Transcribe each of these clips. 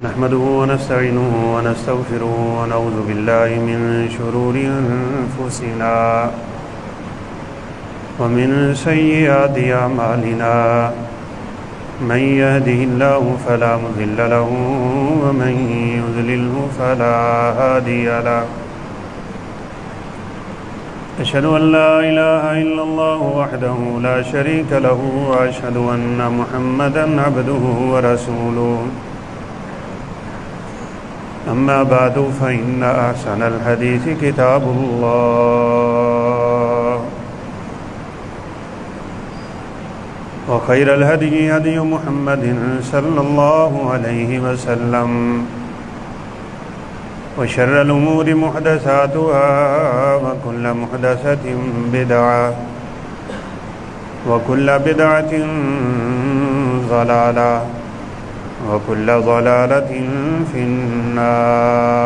نحمده ونستعينه ونستغفره ونعوذ بالله من شرور أنفسنا ومن سيئات أعمالنا من يهده الله فلا مضل له ومن يضلله فلا هادي له أشهد أن لا إله إلا الله وحده لا شريك له وأشهد أن محمدا عبده ورسوله أما بعد فإن أحسن الحديث كتاب الله وخير الهدي هدي محمد صلى الله عليه وسلم وشر الأمور محدثاتها وكل محدثة بدعة وكل بدعة ضلالة وكل ضلالة في النار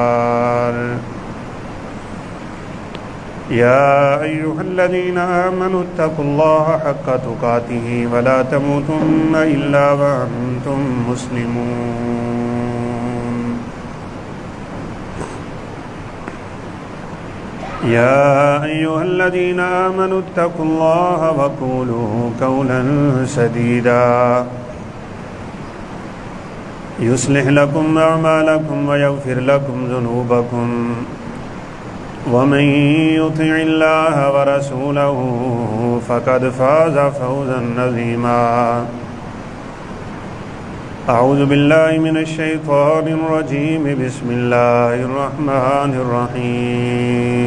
يا أيها الذين آمنوا اتقوا الله حق تقاته ولا تموتن إلا وأنتم مسلمون يا أيها الذين آمنوا اتقوا الله وقولوا قولا سديدا يصلح لكم أعمالكم ويغفر لكم ذنوبكم ومن يطع الله ورسوله فقد فاز فوزا عظيما أعوذ بالله من الشيطان الرجيم بسم الله الرحمن الرحيم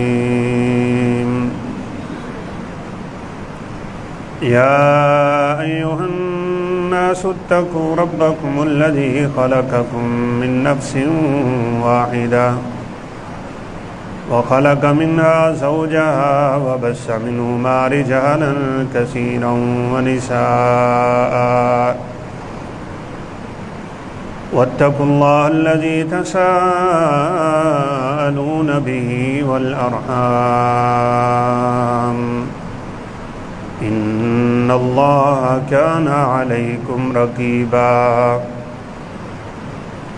يا أيها الناس اتقوا ربكم الذي خلقكم من نفس واحدة وخلق منها زوجها وبث منهما رجالا كثيرا ونساء واتقوا الله الذي تساءلون به والأرحام إن الله كان عليكم رقيبا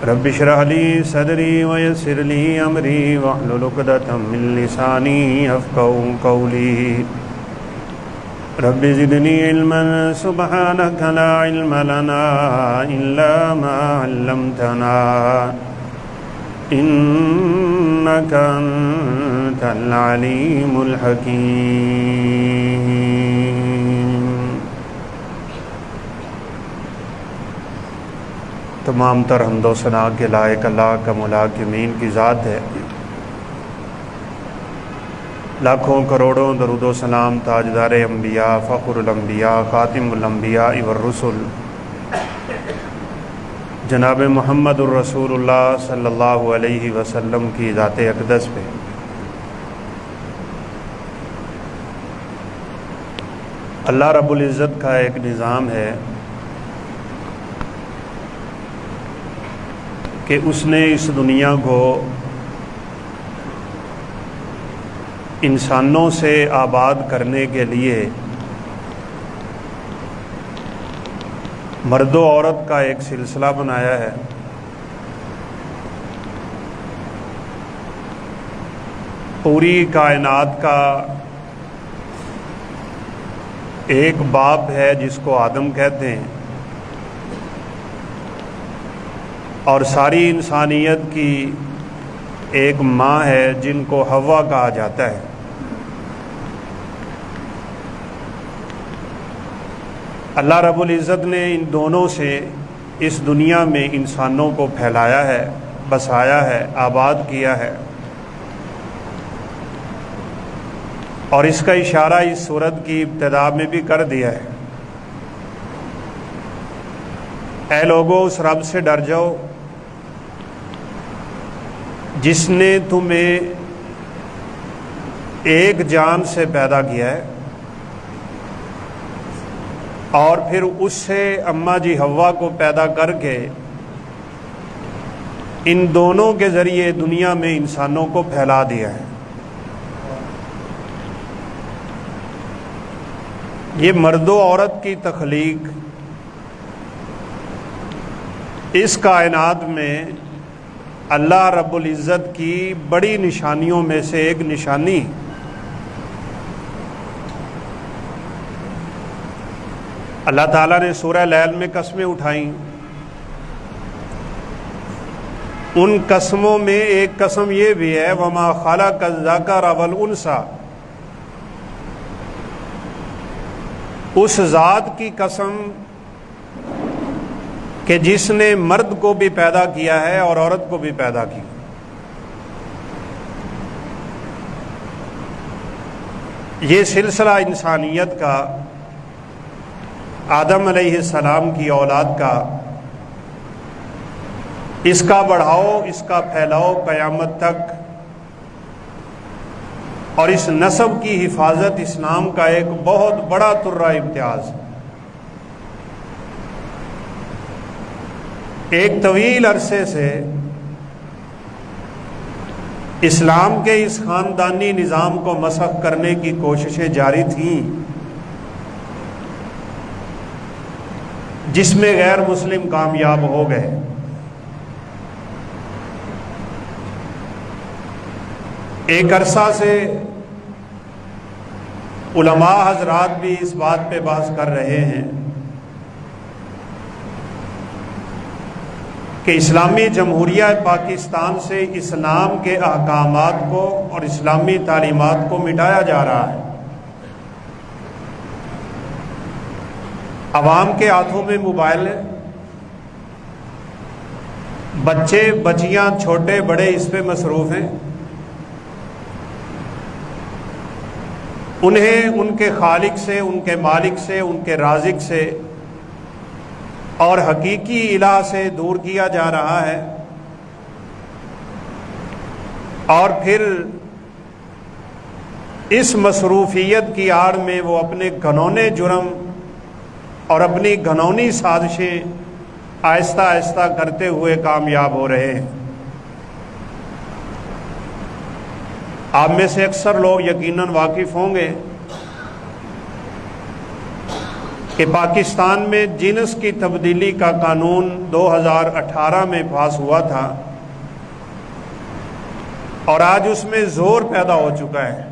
رب اشرح لي صدري ويسر لي أمري واحلل عقدة من لساني يفقهوا قولي رب زدني علما سبحانك لا علم لنا إلا ما علمتنا إنك أنت العليم الحكيم۔ تمام تر حمد و ثنا کے لائق اللہ کا مولا کے مین کی ذات ہے۔ لاکھوں کروڑوں درود و سلام تاجدار انبیاء فخر الانبیاء خاتم الانبیاء والرسل جناب محمد الرسول اللہ صلی اللہ علیہ وسلم کی ذات اقدس پہ۔ اللہ رب العزت کا ایک نظام ہے کہ اس نے اس دنیا کو انسانوں سے آباد کرنے کے لیے مرد و عورت کا ایک سلسلہ بنایا ہے۔ پوری کائنات کا ایک باپ ہے جس کو آدم کہتے ہیں، اور ساری انسانیت کی ایک ماں ہے جن کو حوا کہا جاتا ہے۔ اللہ رب العزت نے ان دونوں سے اس دنیا میں انسانوں کو پھیلایا ہے، بسایا ہے، آباد کیا ہے، اور اس کا اشارہ اس سورت کی ابتدا میں بھی کر دیا ہے۔ اے لوگو اس رب سے ڈر جاؤ جس نے تمہیں ایک جان سے پیدا کیا ہے اور پھر اس سے اماں جی حوا کو پیدا کر کے ان دونوں کے ذریعے دنیا میں انسانوں کو پھیلا دیا ہے۔ یہ مرد و عورت کی تخلیق اس کائنات میں اللہ رب العزت کی بڑی نشانیوں میں سے ایک نشانی اللہ تعالیٰ نے سورہ لیل میں قسمیں اٹھائیں. ان قسموں میں ایک قسم یہ بھی ہے وَمَا خَلَقَ الذَّكَرَ وَالْأُنثَىٰ. اس ذات کی قسم کہ جس نے مرد کو بھی پیدا کیا ہے اور عورت کو بھی پیدا کی. یہ سلسلہ انسانیت کا، آدم علیہ السلام کی اولاد کا، اس کا بڑھاؤ، اس کا پھیلاؤ قیامت تک، اور اس نسب کی حفاظت اسلام کا ایک بہت بڑا ترہ امتیاز. ایک طویل عرصے سے اسلام کے اس خاندانی نظام کو مسخ کرنے کی کوششیں جاری تھیں، جس میں غیر مسلم کامیاب ہو گئے. ایک عرصہ سے علماء حضرات بھی اس بات پہ بحث کر رہے ہیں کہ اسلامی جمہوریہ پاکستان سے اسلام کے احکامات کو اور اسلامی تعلیمات کو مٹایا جا رہا ہے. عوام کے ہاتھوں میں موبائل ہے، بچے بچیاں چھوٹے بڑے اس پہ مصروف ہیں. انہیں ان کے خالق سے، ان کے مالک سے، ان کے رازق سے اور حقیقی الہ سے دور کیا جا رہا ہے. اور پھر اس مصروفیت کی آڑ میں وہ اپنے گھنونے جرم اور اپنی گھنونی سازشیں آہستہ آہستہ کرتے ہوئے کامیاب ہو رہے ہیں. آپ میں سے اکثر لوگ یقیناً واقف ہوں گے کہ پاکستان میں جنس کی تبدیلی کا قانون 2018 میں پاس ہوا تھا اور آج اس میں زور پیدا ہو چکا ہے.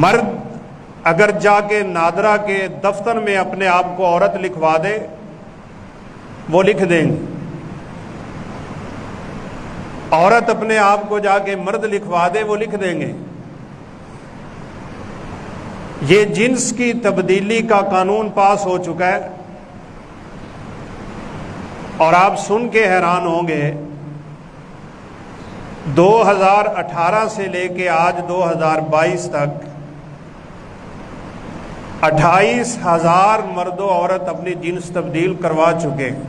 مرد اگر جا کے نادرا کے دفتر میں اپنے آپ کو عورت لکھوا دے وہ لکھ دیں گے. عورت اپنے آپ کو جا کے مرد لکھوا دے وہ لکھ دیں گے. یہ جنس کی تبدیلی کا قانون پاس ہو چکا ہے اور آپ سن کے حیران ہوں گے 2018 سے لے کے آج 2022 تک 28,000 مرد و عورت اپنی جنس تبدیل کروا چکے ہیں.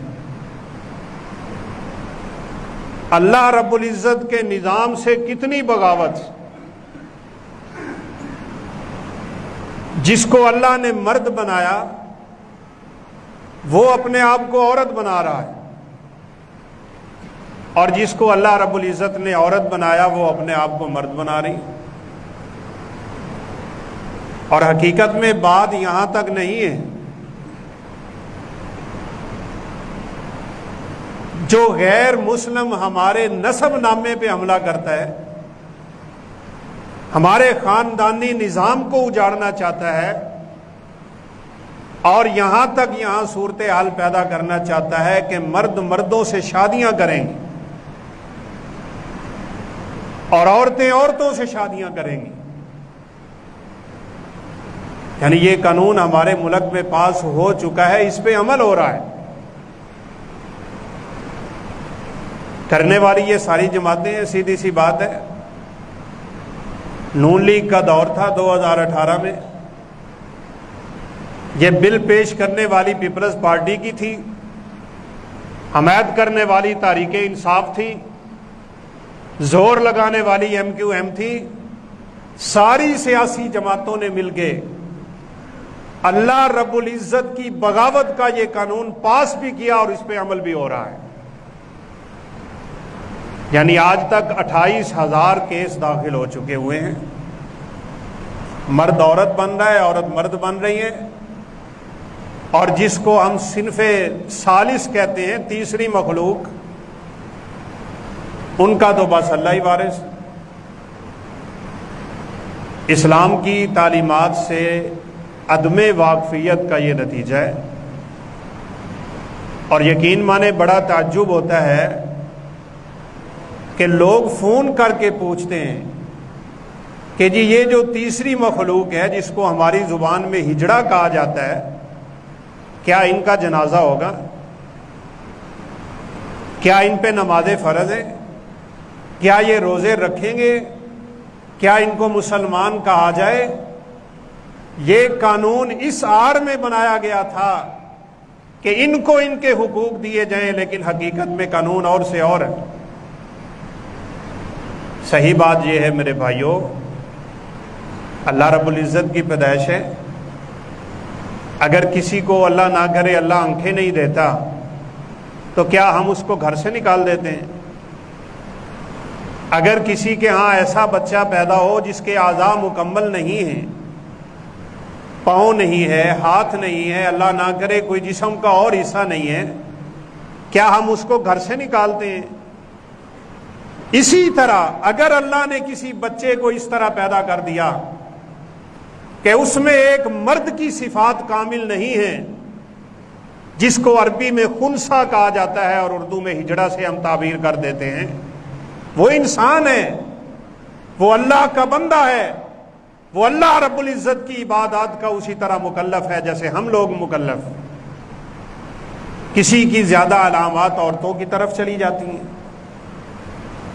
اللہ رب العزت کے نظام سے کتنی بغاوت. جس کو اللہ نے مرد بنایا وہ اپنے آپ کو عورت بنا رہا ہے اور جس کو اللہ رب العزت نے عورت بنایا وہ اپنے آپ کو مرد بنا رہی. اور حقیقت میں بات یہاں تک نہیں ہے. جو غیر مسلم ہمارے نسب نامے پہ حملہ کرتا ہے، ہمارے خاندانی نظام کو اجاڑنا چاہتا ہے اور یہاں صورتحال پیدا کرنا چاہتا ہے کہ مرد مردوں سے شادیاں کریں گے اور عورتیں عورتوں سے شادیاں کریں گی. یعنی یہ قانون ہمارے ملک میں پاس ہو چکا ہے، اس پہ عمل ہو رہا ہے. کرنے والی یہ ساری جماعتیں ہیں. سیدھی سی بات ہے، نون لیگ کا دور تھا 2018 میں، یہ بل پیش کرنے والی پیپلز پارٹی کی تھی، حمایت کرنے والی تحریک انصاف تھی، زور لگانے والی ایم کیو ایم تھی. ساری سیاسی جماعتوں نے مل کے اللہ رب العزت کی بغاوت کا یہ قانون پاس بھی کیا اور اس پہ عمل بھی ہو رہا ہے. یعنی آج تک 28,000 کیس داخل ہو چکے ہوئے ہیں. مرد عورت بن رہا ہے، عورت مرد بن رہی ہے. اور جس کو ہم صنف ثالث کہتے ہیں، تیسری مخلوق، ان کا تو بس اللہ ہی وارث۔ اسلام کی تعلیمات سے عدم واقفیت کا یہ نتیجہ ہے، اور یقین مانے بڑا تعجب ہوتا ہے کہ لوگ فون کر کے پوچھتے ہیں کہ جی یہ جو تیسری مخلوق ہے جس کو ہماری زبان میں ہجڑا کہا جاتا ہے، کیا ان کا جنازہ ہوگا؟ کیا ان پہ نماز فرض ہے؟ کیا یہ روزے رکھیں گے؟ کیا ان کو مسلمان کہا جائے؟ یہ قانون اس آڑ میں بنایا گیا تھا کہ ان کو ان کے حقوق دیے جائیں، لیکن حقیقت میں قانون اور سے اور ہے۔ صحیح بات یہ ہے میرے بھائیوں، اللہ رب العزت کی پیدائش ہے۔ اگر کسی کو اللہ نہ کرے اللہ آنکھیں نہیں دیتا تو کیا ہم اس کو گھر سے نکال دیتے ہیں؟ اگر کسی کے ہاں ایسا بچہ پیدا ہو جس کے اعضاء مکمل نہیں ہیں، پاؤں نہیں ہے، ہاتھ نہیں ہے، اللہ نہ کرے کوئی جسم کا اور حصہ نہیں ہے، کیا ہم اس کو گھر سے نکالتے ہیں؟ اسی طرح اگر اللہ نے کسی بچے کو اس طرح پیدا کر دیا کہ اس میں ایک مرد کی صفات کامل نہیں ہیں، جس کو عربی میں خنثی کہا جاتا ہے اور اردو میں ہجڑا سے ہم تعبیر کر دیتے ہیں، وہ انسان ہے، وہ اللہ کا بندہ ہے، وہ اللہ رب العزت کی عبادات کا اسی طرح مکلف ہے جیسے ہم لوگ مکلف۔ کسی کی زیادہ علامات عورتوں کی طرف چلی جاتی ہیں،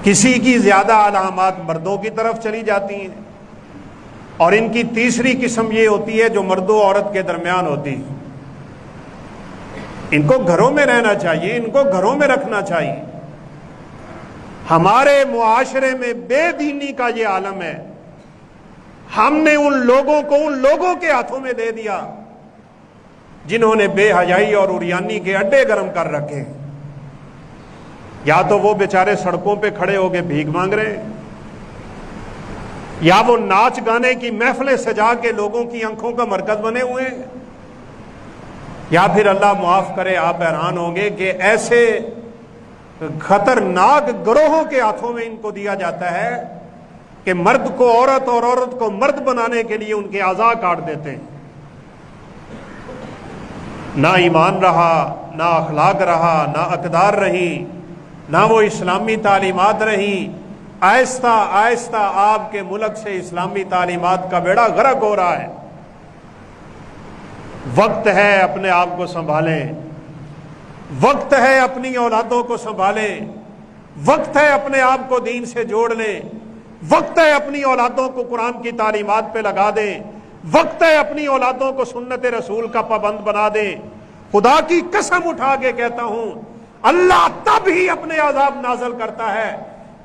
کسی کی زیادہ علامات مردوں کی طرف چلی جاتی ہیں، اور ان کی تیسری قسم یہ ہوتی ہے جو مرد و عورت کے درمیان ہوتی ہے۔ ان کو گھروں میں رہنا چاہیے، ان کو گھروں میں رکھنا چاہیے۔ ہمارے معاشرے میں بے دینی کا یہ عالم ہے، ہم نے ان لوگوں کو ان لوگوں کے ہاتھوں میں دے دیا جنہوں نے بے حیائی اور عریانی کے اڈے گرم کر رکھے۔ یا تو وہ بیچارے سڑکوں پہ کھڑے ہو کے بھیک مانگ رہے ہیں، یا وہ ناچ گانے کی محفلیں سجا کے لوگوں کی آنکھوں کا مرکز بنے ہوئے ہیں، یا پھر اللہ معاف کرے آپ حیران ہوں گے کہ ایسے خطرناک گروہوں کے ہاتھوں میں ان کو دیا جاتا ہے کہ مرد کو عورت اور عورت کو مرد بنانے کے لیے ان کے اعضاء کاٹ دیتے ہیں۔ نہ ایمان رہا، نہ اخلاق رہا، نہ اقدار رہی، نہ وہ اسلامی تعلیمات رہی۔ آہستہ آہستہ آپ کے ملک سے اسلامی تعلیمات کا بیڑا غرق ہو رہا ہے۔ وقت ہے اپنے آپ کو سنبھالیں، وقت ہے اپنی اولادوں کو سنبھالیں، وقت ہے اپنے آپ کو دین سے جوڑ لیں، وقت ہے اپنی اولادوں کو قرآن کی تعلیمات پہ لگا دیں، وقت ہے اپنی اولادوں کو سنت رسول کا پابند بنا دیں۔ خدا کی قسم اٹھا کے کہتا ہوں، اللہ تب ہی اپنے عذاب نازل کرتا ہے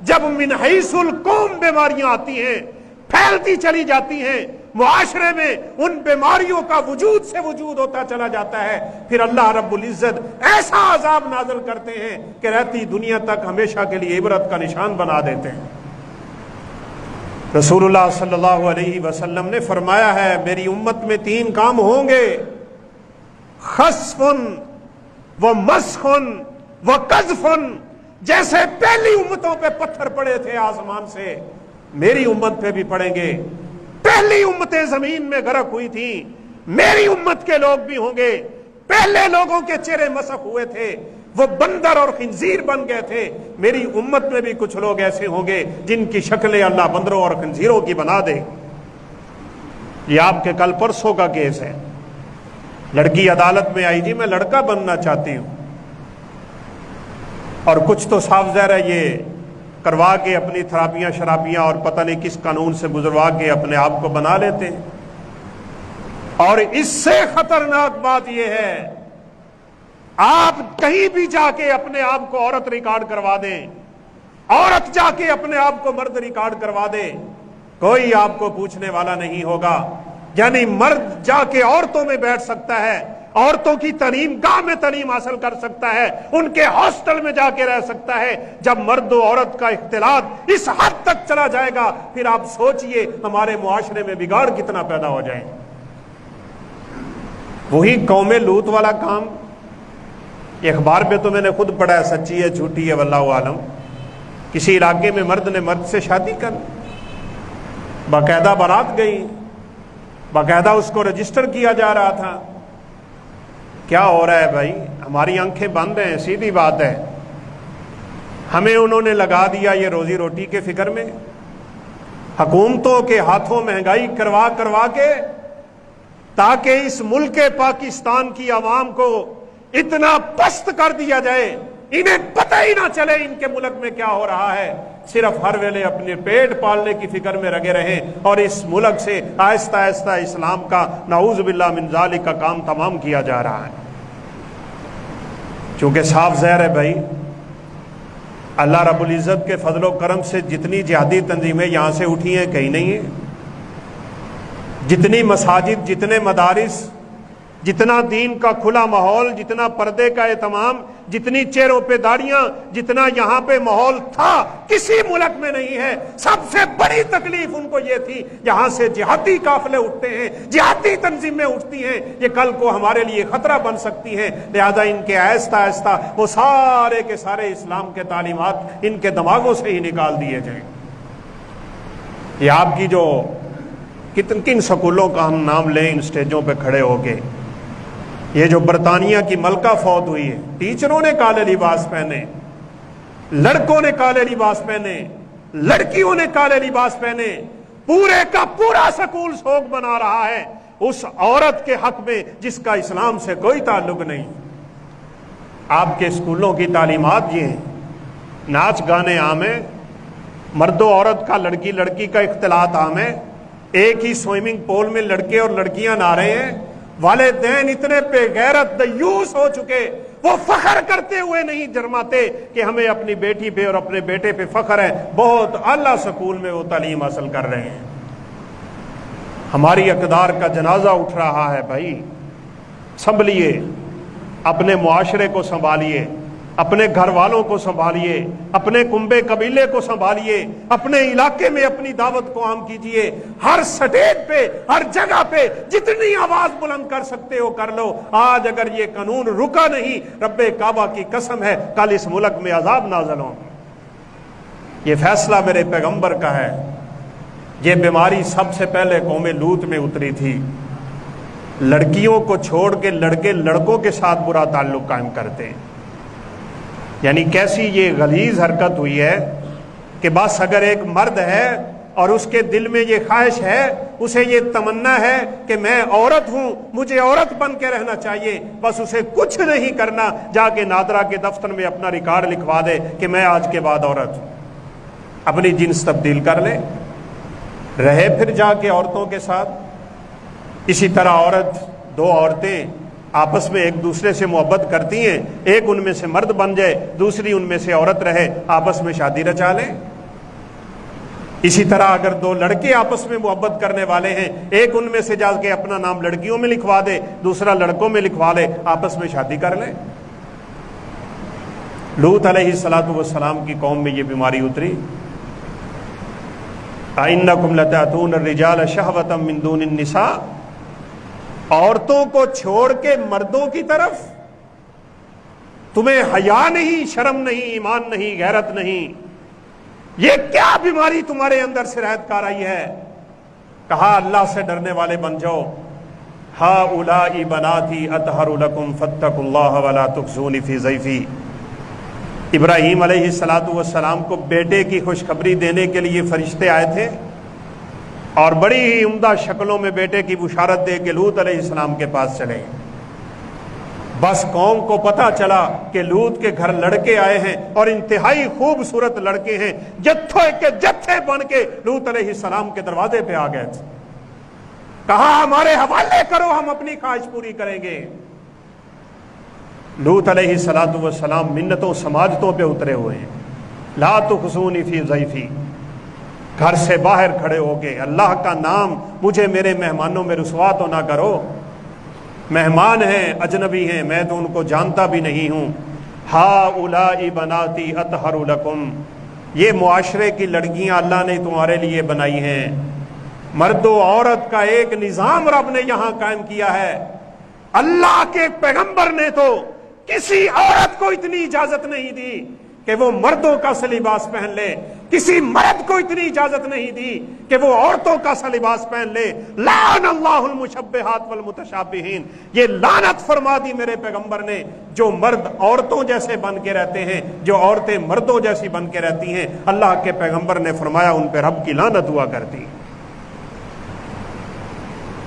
جب من حیث القوم بیماریاں آتی ہیں، پھیلتی چلی جاتی ہیں، معاشرے میں ان بیماریوں کا وجود سے وجود ہوتا چلا جاتا ہے، پھر اللہ رب العزت ایسا عذاب نازل کرتے ہیں کہ رہتی دنیا تک ہمیشہ کے لیے عبرت کا نشان بنا دیتے ہیں۔ رسول اللہ صلی اللہ علیہ وسلم نے فرمایا ہے میری امت میں 3 کام ہوں گے، خسف و مسخ و قذف۔ جیسے پہلی امتوں پہ پتھر پڑے تھے آسمان سے، میری امت پہ بھی پڑیں گے۔ پہلی امتیں زمین میں غرق ہوئی تھیں، میری امت کے لوگ بھی ہوں گے۔ پہلے لوگوں کے چہرے مسخ ہوئے تھے، وہ بندر اور خنزیر بن گئے تھے، میری امت میں بھی کچھ لوگ ایسے ہوں گے جن کی شکلیں اللہ بندروں اور خنزیروں کی بنا دے۔ یہ آپ کے کل پرسوں کا کیس ہے۔ لڑکی عدالت میں آئی، جی میں لڑکا بننا چاہتی ہوں، اور کچھ تو صاف ظاہر ہے یہ کروا کے اپنی تھراپیاں شرابیاں اور پتہ نہیں کس قانون سے گزروا کے اپنے آپ کو بنا لیتے ہیں۔ اور اس سے خطرناک بات یہ ہے، آپ کہیں بھی جا کے اپنے آپ کو عورت ریکارڈ کروا دیں، عورت جا کے اپنے آپ کو مرد ریکارڈ کروا دے، کوئی آپ کو پوچھنے والا نہیں ہوگا۔ یعنی مرد جا کے عورتوں میں بیٹھ سکتا ہے، عورتوں کی تعلیم گاہ میں تعلیم حاصل کر سکتا ہے، ان کے ہاسٹل میں جا کے رہ سکتا ہے۔ جب مرد و عورت کا اختلاط اس حد تک چلا جائے گا، پھر آپ سوچئے ہمارے معاشرے میں بگاڑ کتنا پیدا ہو جائے۔ وہی قوم لوط والا کام، یہ اخبار پہ تو میں نے خود پڑھا ہے، سچی ہے جھوٹی ہے واللہ عالم، کسی علاقے میں مرد نے مرد سے شادی کر، باقاعدہ بارات گئی، باقاعدہ اس کو رجسٹر کیا جا رہا تھا۔ کیا ہو رہا ہے بھائی؟ ہماری آنکھیں بند ہیں، سیدھی بات ہے۔ ہمیں انہوں نے لگا دیا یہ روزی روٹی کے فکر میں، حکومتوں کے ہاتھوں مہنگائی کروا کروا کے، تاکہ اس ملک پاکستان کی عوام کو اتنا پست کر دیا جائے، انہیں پتہ ہی نہ چلے ان کے ملک میں کیا ہو رہا ہے، صرف ہر ویلے اپنے پیٹ پالنے کی فکر میں لگے رہیں، اور اس ملک سے آہستہ آہستہ اسلام کا نعوذ باللہ من ذالک کا کام تمام کیا جا رہا ہے۔ چونکہ صاف ظاہر ہے بھائی، اللہ رب العزت کے فضل و کرم سے جتنی جہادی تنظیمیں یہاں سے اٹھی ہیں کہیں نہیں ہیں، جتنی مساجد، جتنے مدارس، جتنا دین کا کھلا ماحول، جتنا پردے کا اہتمام، جتنی چہروں پہ داڑیاں، جتنا یہاں پہ ماحول تھا کسی ملک میں نہیں ہے۔ سب سے بڑی تکلیف ان کو یہ تھی، یہاں سے جہادی قافلے اٹھتے ہیں، جہادی تنظیمیں اٹھتی ہیں، یہ کل کو ہمارے لیے خطرہ بن سکتی ہیں، لہذا ان کے آہستہ آہستہ وہ سارے کے سارے اسلام کے تعلیمات ان کے دماغوں سے ہی نکال دیے جائیں۔ یہ آپ کی جو کن سکولوں کا ہم نام لیں ان سٹیجوں پہ کھڑے ہو کے، یہ جو برطانیہ کی ملکہ فوت ہوئی ہے، ٹیچروں نے کالے لباس پہنے، لڑکوں نے کالے لباس پہنے، لڑکیوں نے کالے لباس پہنے، پورے کا پورا سکول سوگ بنا رہا ہے اس عورت کے حق میں جس کا اسلام سے کوئی تعلق نہیں۔ آپ کے اسکولوں کی تعلیمات یہ ہیں، ناچ گانے عام ہیں، مرد و عورت کا، لڑکی لڑکی کا اختلاط عام ہے، ایک ہی سوئمنگ پول میں لڑکے اور لڑکیاں نہا رہے ہیں، والدین اتنے بے غیرت دیوس ہو چکے، وہ فخر کرتے ہوئے نہیں جرماتے کہ ہمیں اپنی بیٹی پہ اور اپنے بیٹے پہ فخر ہے، بہت اعلیٰ سکول میں وہ تعلیم حاصل کر رہے ہیں۔ ہماری اقدار کا جنازہ اٹھ رہا ہے بھائی، سنبھلیے، اپنے معاشرے کو سنبھالیے، اپنے گھر والوں کو سنبھالیے، اپنے کنبے قبیلے کو سنبھالیے، اپنے علاقے میں اپنی دعوت کو عام کیجیے، ہر سٹیج پہ، ہر جگہ پہ جتنی آواز بلند کر سکتے ہو کر لو۔ آج اگر یہ قانون رکا نہیں، رب کعبہ کی قسم ہے کل اس ملک میں عذاب نازل ہوں۔ یہ فیصلہ میرے پیغمبر کا ہے۔ یہ بیماری سب سے پہلے قوم لوط میں اتری تھی، لڑکیوں کو چھوڑ کے لڑکے لڑکوں کے ساتھ برا تعلق قائم کرتے ہیں۔ یعنی کیسی یہ غلیظ حرکت ہوئی ہے کہ بس اگر ایک مرد ہے اور اس کے دل میں یہ خواہش ہے، اسے یہ تمنا ہے کہ میں عورت ہوں، مجھے عورت بن کے رہنا چاہیے، بس اسے کچھ نہیں کرنا، جا کے نادرا کے دفتر میں اپنا ریکارڈ لکھوا دے کہ میں آج کے بعد عورت ہوں، اپنی جنس تبدیل کر لے، رہے پھر جا کے عورتوں کے ساتھ۔ اسی طرح عورت، دو عورتیں آپس میں ایک دوسرے سے محبت کرتی ہیں، ایک ان میں سے مرد بن جائے، دوسری ان میں سے عورت رہے، آپس میں شادی رچا لیں۔ اسی طرح اگر دو لڑکے آپس میں محبت کرنے والے ہیں، ایک ان میں سے جا کے اپنا نام لڑکیوں میں لکھوا دے، دوسرا لڑکوں میں لکھوا لے، آپس میں شادی کر لیں۔ لوط علیہ السلام کی قوم میں یہ بیماری اتری۔ اَإِنَّكُمْ لَتَأْتُونَ الرِّجَالَ شَهْوَةً مِّن دُونِ النِّسَاءِ، عورتوں کو چھوڑ کے مردوں کی طرف، تمہیں حیا نہیں، شرم نہیں، ایمان نہیں، غیرت نہیں، یہ کیا بیماری تمہارے اندر سرایت کر آئی ہے؟ کہا اللہ سے ڈرنے والے بن جاؤ۔ ہؤلاء بناتی اطہر لکم فاتقوا اللہ ولا تخزونی فی ضیفی۔ ابراہیم علیہ السلام کو بیٹے کی خوشخبری دینے کے لیے فرشتے آئے تھے، اور بڑی ہی عمدہ شکلوں میں بیٹے کی بشارت دے کے لوط علیہ السلام کے پاس چلے۔ بس قوم کو پتا چلا کہ لوط کے گھر لڑکے آئے ہیں اور انتہائی خوبصورت لڑکے ہیں، جتھے کے جتھے بن کے لوط علیہ السلام کے دروازے پہ آ گئے تھے۔ کہا ہمارے حوالے کرو، ہم اپنی خواہش پوری کریں گے۔ لوط علیہ السلام منتوں سماجتوں پہ اترے ہوئے ہیں، لا تخزونی فی ضیفی، گھر سے باہر کھڑے ہو گئے، اللہ کا نام، مجھے میرے مہمانوں میں رسوا تو نہ کرو، مہمان ہیں، اجنبی ہیں، میں تو ان کو جانتا بھی نہیں ہوں۔ ہؤلاء بناتی اطہر لکم، یہ معاشرے کی لڑکیاں اللہ نے تمہارے لیے بنائی ہیں۔ مرد و عورت کا ایک نظام رب نے یہاں قائم کیا ہے، اللہ کے پیغمبر نے تو کسی عورت کو اتنی اجازت نہیں دی کہ وہ مردوں کا سا لباس پہن لے، کسی مرد کو اتنی اجازت نہیں دی کہ وہ عورتوں کا سا لباس پہن لے۔ لعن اللہ المشبہات والمتشابہین، یہ لعنت فرما دی میرے پیغمبر نے جو مرد عورتوں جیسے بن کے رہتے ہیں، جو عورتیں مردوں جیسی بن کے رہتی ہیں۔ اللہ کے پیغمبر نے فرمایا ان پہ رب کی لعنت ہوا کرتی۔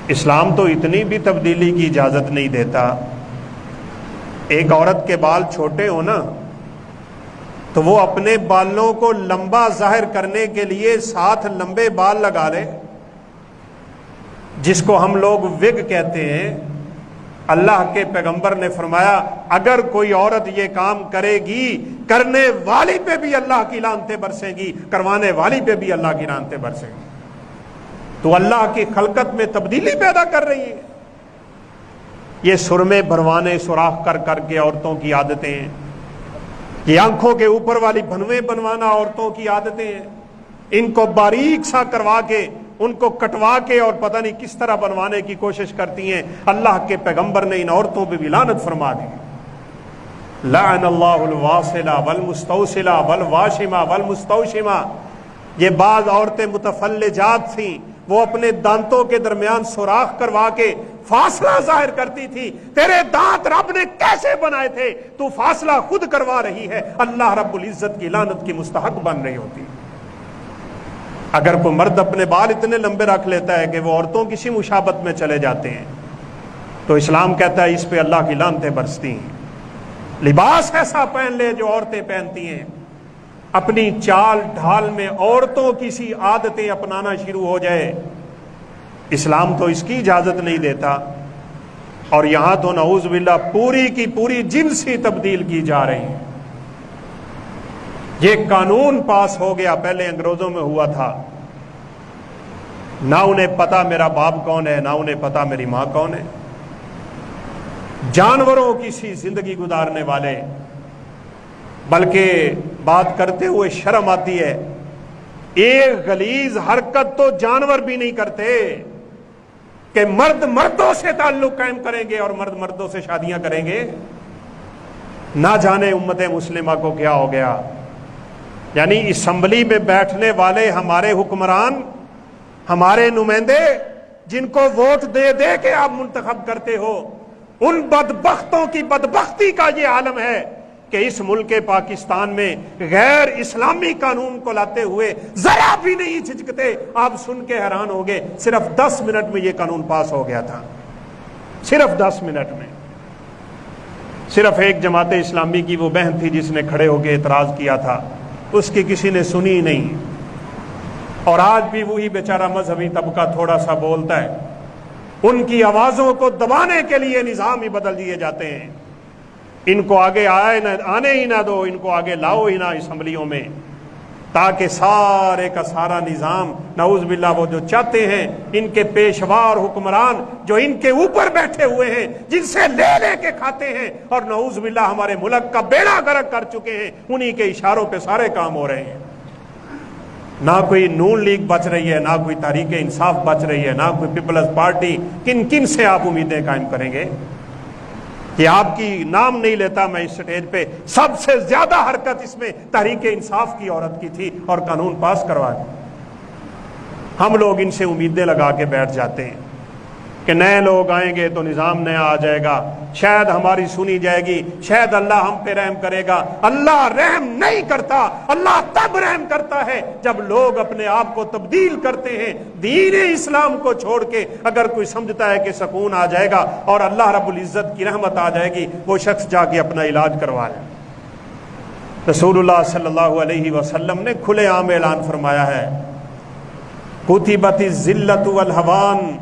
اسلام تو اتنی بھی تبدیلی کی اجازت نہیں دیتا۔ ایک عورت کے بال چھوٹے ہو نا تو وہ اپنے بالوں کو لمبا ظاہر کرنے کے لیے ساتھ لمبے بال لگا لے، جس کو ہم لوگ وگ کہتے ہیں۔ اللہ کے پیغمبر نے فرمایا اگر کوئی عورت یہ کام کرے گی، کرنے والی پہ بھی اللہ کی لعنتیں برسیں گی، کروانے والی پہ بھی اللہ کی لعنتیں برسیں گی۔ تو اللہ کی خلقت میں تبدیلی پیدا کر رہی ہے۔ یہ سرمے بھروانے سوراخ کر کر کے عورتوں کی عادتیں ہیں، یہ آنکھوں کے اوپر والی بھنویں بنوانا عورتوں کی عادتیں ہیں، ان کو باریک سا کروا کے ان کو کٹوا کے اور پتہ نہیں کس طرح بنوانے کی کوشش کرتی ہیں۔ اللہ کے پیغمبر نے ان عورتوں پہ بھی لعنت فرما دی۔ لعن اللہ الواصلہ والمستوصلہ والواشمہ والمستوشمہ۔ یہ بعض عورتیں متفلجات تھیں، وہ اپنے دانتوں کے درمیان سوراخ کروا کے فاصلہ ظاہر کرتی تھی۔ تیرے دانت رب نے کیسے بنائے تھے؟ تو فاصلہ خود کروا رہی ہے، اللہ رب العزت کی لعنت کی مستحق بن رہی ہوتی۔ اگر کوئی مرد اپنے بال اتنے لمبے رکھ لیتا ہے کہ وہ عورتوں کی سی مشابت میں چلے جاتے ہیں تو اسلام کہتا ہے اس پہ اللہ کی لعنتیں برستی ہیں۔ لباس ایسا پہن لے جو عورتیں پہنتی ہیں، اپنی چال ڈھال میں عورتوں کی سی عادتیں اپنانا شروع ہو جائے، اسلام تو اس کی اجازت نہیں دیتا۔ اور یہاں تو نعوذ باللہ پوری کی پوری جنسی تبدیل کی جا رہی ہے۔ یہ قانون پاس ہو گیا، پہلے انگریزوں میں ہوا تھا، نہ انہیں پتا میرا باپ کون ہے، نہ انہیں پتا میری ماں کون ہے، جانوروں کی سی زندگی گزارنے والے، بلکہ بات کرتے ہوئے شرم آتی ہے، ایک غلیظ حرکت تو جانور بھی نہیں کرتے کہ مرد مردوں سے تعلق قائم کریں گے اور مرد مردوں سے شادیاں کریں گے۔ نہ جانے امت مسلمہ کو کیا ہو گیا۔ یعنی اسمبلی میں بیٹھنے والے ہمارے حکمران، ہمارے نمائندے جن کو ووٹ دے دے کے آپ منتخب کرتے ہو، ان بدبختوں کی بدبختی کا یہ عالم ہے کہ اس ملک پاکستان میں غیر اسلامی قانون کو لاتے ہوئے ذرا بھی نہیں جھجکتے۔ آپ سن کے حیران ہوگے، صرف 10 منٹ میں یہ قانون پاس ہو گیا تھا، صرف 10 منٹ میں۔ صرف ایک جماعت اسلامی کی وہ بہن تھی جس نے کھڑے ہو کے اعتراض کیا تھا، اس کی کسی نے سنی ہی نہیں۔ اور آج بھی وہی بیچارہ مذہبی طبقہ تھوڑا سا بولتا ہے، ان کی آوازوں کو دبانے کے لیے نظام ہی بدل دیے جاتے ہیں۔ ان کو آگے آنے ہی نہ دو، ان کو آگے لاؤ ہی نہ اسمبلیوں میں، تاکہ سارے کا سارا نظام نعوذ باللہ وہ جو چاہتے ہیں، ان کے پیشوا اور حکمران جو ان کے اوپر بیٹھے ہوئے ہیں، جن سے لے لے کے کھاتے ہیں اور نعوذ باللہ ہمارے ملک کا بیڑا غرق کر چکے ہیں، انہی کے اشاروں پہ سارے کام ہو رہے ہیں۔ نہ کوئی نون لیگ بچ رہی ہے، نہ کوئی تحریک انصاف بچ رہی ہے، نہ کوئی پیپلز پارٹی۔ کن کن سے آپ امیدیں قائم کریں گے؟ یہ آپ کی نام نہیں لیتا میں اس سٹیج پہ، سب سے زیادہ حرکت اس میں تحریک انصاف کی عورت کی تھی اور قانون پاس کروا دیا۔ ہم لوگ ان سے امیدیں لگا کے بیٹھ جاتے ہیں کہ نئے لوگ آئیں گے تو نظام نیا آ جائے گا، شاید ہماری سنی جائے گی، شاید اللہ ہم پہ رحم کرے گا۔ اللہ رحم نہیں کرتا، اللہ تب رحم کرتا ہے جب لوگ اپنے آپ کو تبدیل کرتے ہیں دین اسلام کو چھوڑ کے۔ اگر کوئی سمجھتا ہے کہ سکون آ جائے گا اور اللہ رب العزت کی رحمت آ جائے گی، وہ شخص جا کے اپنا علاج کروا لے۔ رسول اللہ صلی اللہ علیہ وسلم نے کھلے عام اعلان فرمایا ہے، کتبت الذلۃ والہوان،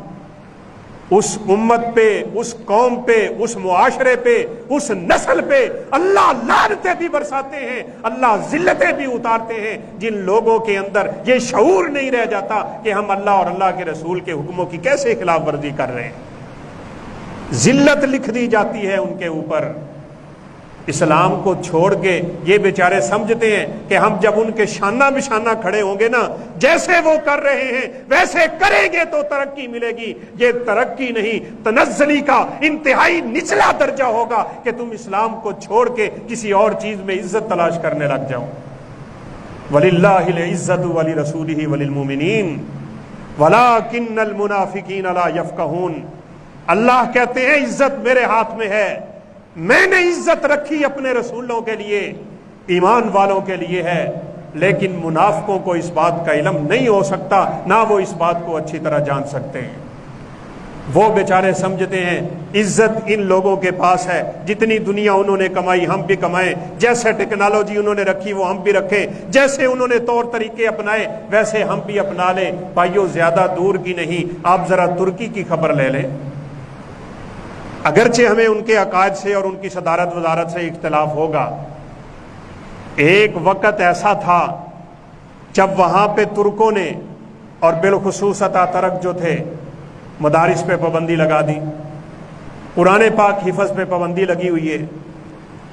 اس امت پہ، اس قوم پہ، اس معاشرے پہ، اس نسل پہ اللہ لعنتیں بھی برساتے ہیں، اللہ ذلتیں بھی اتارتے ہیں جن لوگوں کے اندر یہ شعور نہیں رہ جاتا کہ ہم اللہ اور اللہ کے رسول کے حکموں کی کیسے خلاف ورزی کر رہے ہیں۔ ذلت لکھ دی جاتی ہے ان کے اوپر۔ اسلام کو چھوڑ کے یہ بیچارے سمجھتے ہیں کہ ہم جب ان کے شانہ بشانہ کھڑے ہوں گے نا، جیسے وہ کر رہے ہیں ویسے کریں گے تو ترقی ملے گی۔ یہ ترقی نہیں، تنزلی کا انتہائی نچلا درجہ ہوگا کہ تم اسلام کو چھوڑ کے کسی اور چیز میں عزت تلاش کرنے لگ جاؤ۔ وَلِلَّهِ الْعِزَّةُ وَلِرَسُولِهِ وَلِلْمُؤْمِنِينَ وَلَكِنَّ الْمُنَافِقِينَ لَا يَفْقَهُونَ۔ اللہ کہتے ہیں عزت میرے ہاتھ میں ہے، میں نے عزت رکھی اپنے رسولوں کے لیے، ایمان والوں کے لیے ہے، لیکن منافقوں کو اس بات کا علم نہیں ہو سکتا، نہ وہ اس بات کو اچھی طرح جان سکتے ہیں۔ وہ بیچارے سمجھتے ہیں عزت ان لوگوں کے پاس ہے، جتنی دنیا انہوں نے کمائی ہم بھی کمائیں، جیسے ٹیکنالوجی انہوں نے رکھی وہ ہم بھی رکھیں، جیسے انہوں نے طور طریقے اپنائے ویسے ہم بھی اپنا لیں۔ بھائیو زیادہ دور کی نہیں، آپ ذرا ترکی کی خبر لے لیں۔ اگرچہ ہمیں ان کے عقائد سے اور ان کی صدارت وزارت سے اختلاف ہوگا، ایک وقت ایسا تھا جب وہاں پہ ترکوں نے اور بالخصوص اتاترک جو تھے مدارس پہ پابندی لگا دی، قرآن پاک حفظ پہ پابندی لگی ہوئی ہے،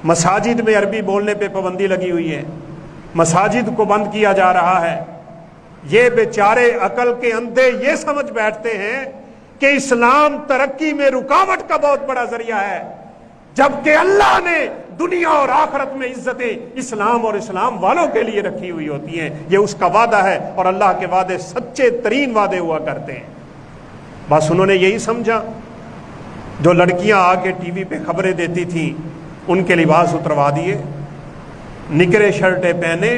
مساجد میں عربی بولنے پہ پابندی لگی ہوئی ہے، مساجد کو بند کیا جا رہا ہے۔ یہ بیچارے عقل کے اندھے یہ سمجھ بیٹھتے ہیں کہ اسلام ترقی میں رکاوٹ کا بہت بڑا ذریعہ ہے، جبکہ اللہ نے دنیا اور آخرت میں عزتیں اسلام اور اسلام والوں کے لیے رکھی ہوئی ہوتی ہیں۔ یہ اس کا وعدہ ہے اور اللہ کے وعدے سچے ترین وعدے ہوا کرتے ہیں۔ بس انہوں نے یہی سمجھا، جو لڑکیاں آ کے ٹی وی پہ خبریں دیتی تھیں ان کے لباس اتروا دیے، نکرے شرٹیں پہنے،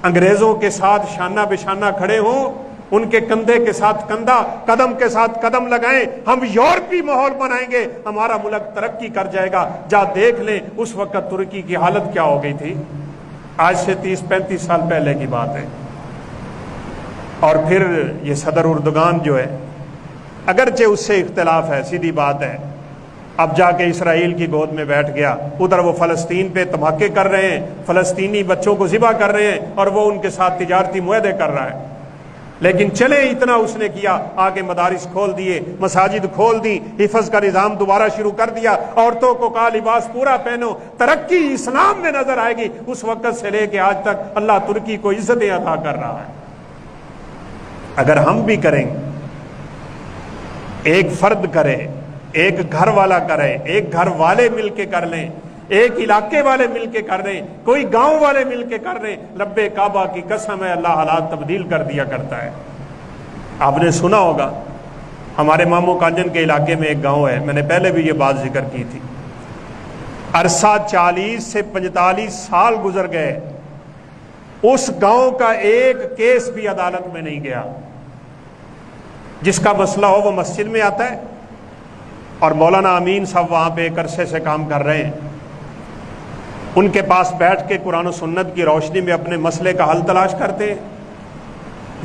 انگریزوں کے ساتھ شانہ بشانہ کھڑے ہوں، ان کے کندھے کے ساتھ کندھا، قدم کے ساتھ قدم لگائیں، ہم یورپی ماحول بنائیں گے، ہمارا ملک ترقی کر جائے گا۔ جا دیکھ لیں اس وقت ترکی کی حالت کیا ہو گئی تھی، آج سے 30-35 سال پہلے کی بات ہے۔ اور پھر یہ صدر اردگان جو ہے، اگرچہ اس سے اختلاف ہے، سیدھی بات ہے، اب جا کے اسرائیل کی گود میں بیٹھ گیا، ادھر وہ فلسطین پہ دھماکے کر رہے ہیں، فلسطینی بچوں کو ذبح کر رہے ہیں، اور وہ ان کے ساتھ تجارتی معاہدے کر رہا ہے۔ لیکن چلے اتنا اس نے کیا، آگے مدارس کھول دیے، مساجد کھول دی، حفظ کا نظام دوبارہ شروع کر دیا، عورتوں کو کہا لباس پورا پہنو، ترقی اسلام میں نظر آئے گی۔ اس وقت سے لے کے آج تک اللہ ترکی کو عزتیں عطا کر رہا ہے۔ اگر ہم بھی کریں، ایک فرد کرے، ایک گھر والا کرے، ایک گھر والے مل کے کر لیں، ایک علاقے والے مل کے کر رہے ہیں، کوئی گاؤں والے مل کے کر رہے ہیں، لبے کعبہ کی قسم ہے اللہ حالات تبدیل کر دیا کرتا ہے۔ آپ نے سنا ہوگا ہمارے ماموں کانجن کے علاقے میں ایک گاؤں ہے، میں نے پہلے بھی یہ بات ذکر کی تھی، عرصہ 40 سے 45 سال گزر گئے، اس گاؤں کا ایک کیس بھی عدالت میں نہیں گیا۔ جس کا مسئلہ ہو وہ مسجد میں آتا ہے، اور مولانا امین صاحب وہاں پہ ایک عرصے سے کام کر رہے ہیں، ان کے پاس بیٹھ کے قرآن و سنت کی روشنی میں اپنے مسئلے کا حل تلاش کرتے ہیں۔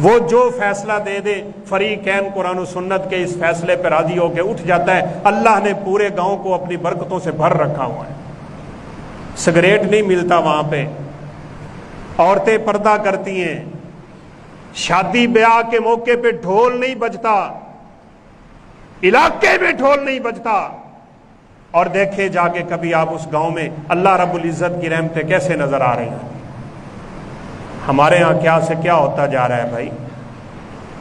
وہ جو فیصلہ دے دے، فریقین قرآن و سنت کے اس فیصلے پر راضی ہو کے اٹھ جاتا ہے۔ اللہ نے پورے گاؤں کو اپنی برکتوں سے بھر رکھا ہوا ہے۔ سگریٹ نہیں ملتا وہاں پہ، عورتیں پردہ کرتی ہیں، شادی بیاہ کے موقع پہ ڈھول نہیں بجتا، علاقے میں ڈھول نہیں بجتا۔ اور دیکھیں جا کے کبھی آپ اس گاؤں میں اللہ رب العزت کی رحمتیں کیسے نظر آ رہی ہیں۔ ہمارے ہاں کیا سے کیا ہوتا جا رہا ہے بھائی۔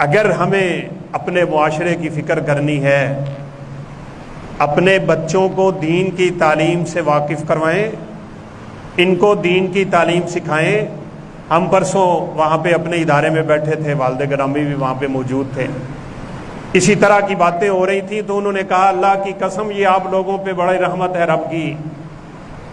اگر ہمیں اپنے معاشرے کی فکر کرنی ہے، اپنے بچوں کو دین کی تعلیم سے واقف کروائیں، ان کو دین کی تعلیم سکھائیں۔ ہم پرسوں وہاں پہ اپنے ادارے میں بیٹھے تھے، والد گرامی بھی وہاں پہ موجود تھے، اسی طرح کی باتیں ہو رہی تھیں، تو انہوں نے کہا اللہ کی قسم یہ آپ لوگوں پہ بڑی رحمت ہے رب کی،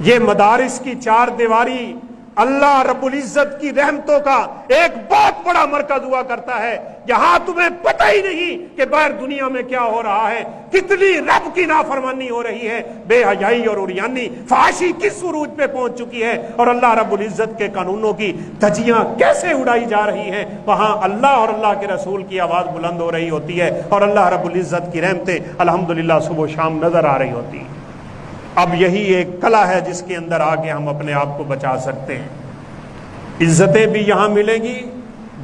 یہ مدارس کی چار دیواری اللہ رب العزت کی رحمتوں کا ایک بہت بڑا مرکز ہوا کرتا ہے۔ یہاں تمہیں پتہ ہی نہیں کہ باہر دنیا میں کیا ہو رہا ہے، کتنی رب کی نافرمانی ہو رہی ہے، بے حیائی اور عریانی فحاشی کس عروج پہ پہنچ چکی ہے، اور اللہ رب العزت کے قانونوں کی دھجیاں کیسے اڑائی جا رہی ہیں۔ وہاں اللہ اور اللہ کے رسول کی آواز بلند ہو رہی ہوتی ہے، اور اللہ رب العزت کی رحمتیں الحمدللہ صبح و شام نظر آ رہی ہوتی ہیں۔ اب یہی ایک کلا ہے جس کے اندر آ کے ہم اپنے آپ کو بچا سکتے ہیں۔ عزتیں بھی یہاں ملیں گی،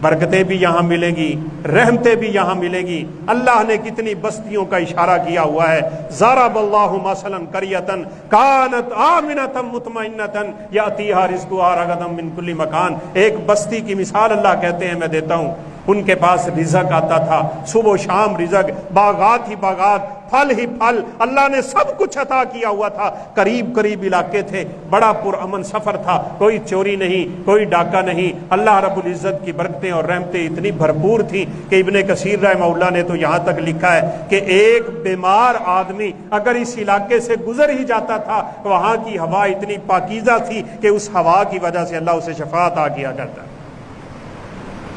برکتیں بھی یہاں ملیں گی، رحمتیں بھی یہاں ملیں گی۔ اللہ نے کتنی بستیوں کا اشارہ کیا ہوا ہے، ضرب اللہ مثلا قریۃ کانت آمنۃ مطمئنۃ یأتیہا رزقها رغدا من کل مکان۔ ایک بستی کی مثال اللہ کہتے ہیں میں دیتا ہوں، ان کے پاس رزق آتا تھا، صبح و شام رزق، باغات ہی باغات، پھل ہی پھل، اللہ نے سب کچھ عطا کیا ہوا تھا، قریب قریب علاقے تھے، بڑا پرامن سفر تھا، کوئی چوری نہیں، کوئی ڈاکہ نہیں۔ اللہ رب العزت کی برکتیں اور رحمتیں اتنی بھرپور تھیں کہ ابن کثیر رحمہ اللہ نے تو یہاں تک لکھا ہے کہ ایک بیمار آدمی اگر اس علاقے سے گزر ہی جاتا تھا، وہاں کی ہوا اتنی پاکیزہ تھی کہ اس ہوا کی وجہ سے اللہ اسے شفا عطا کیا کرتا۔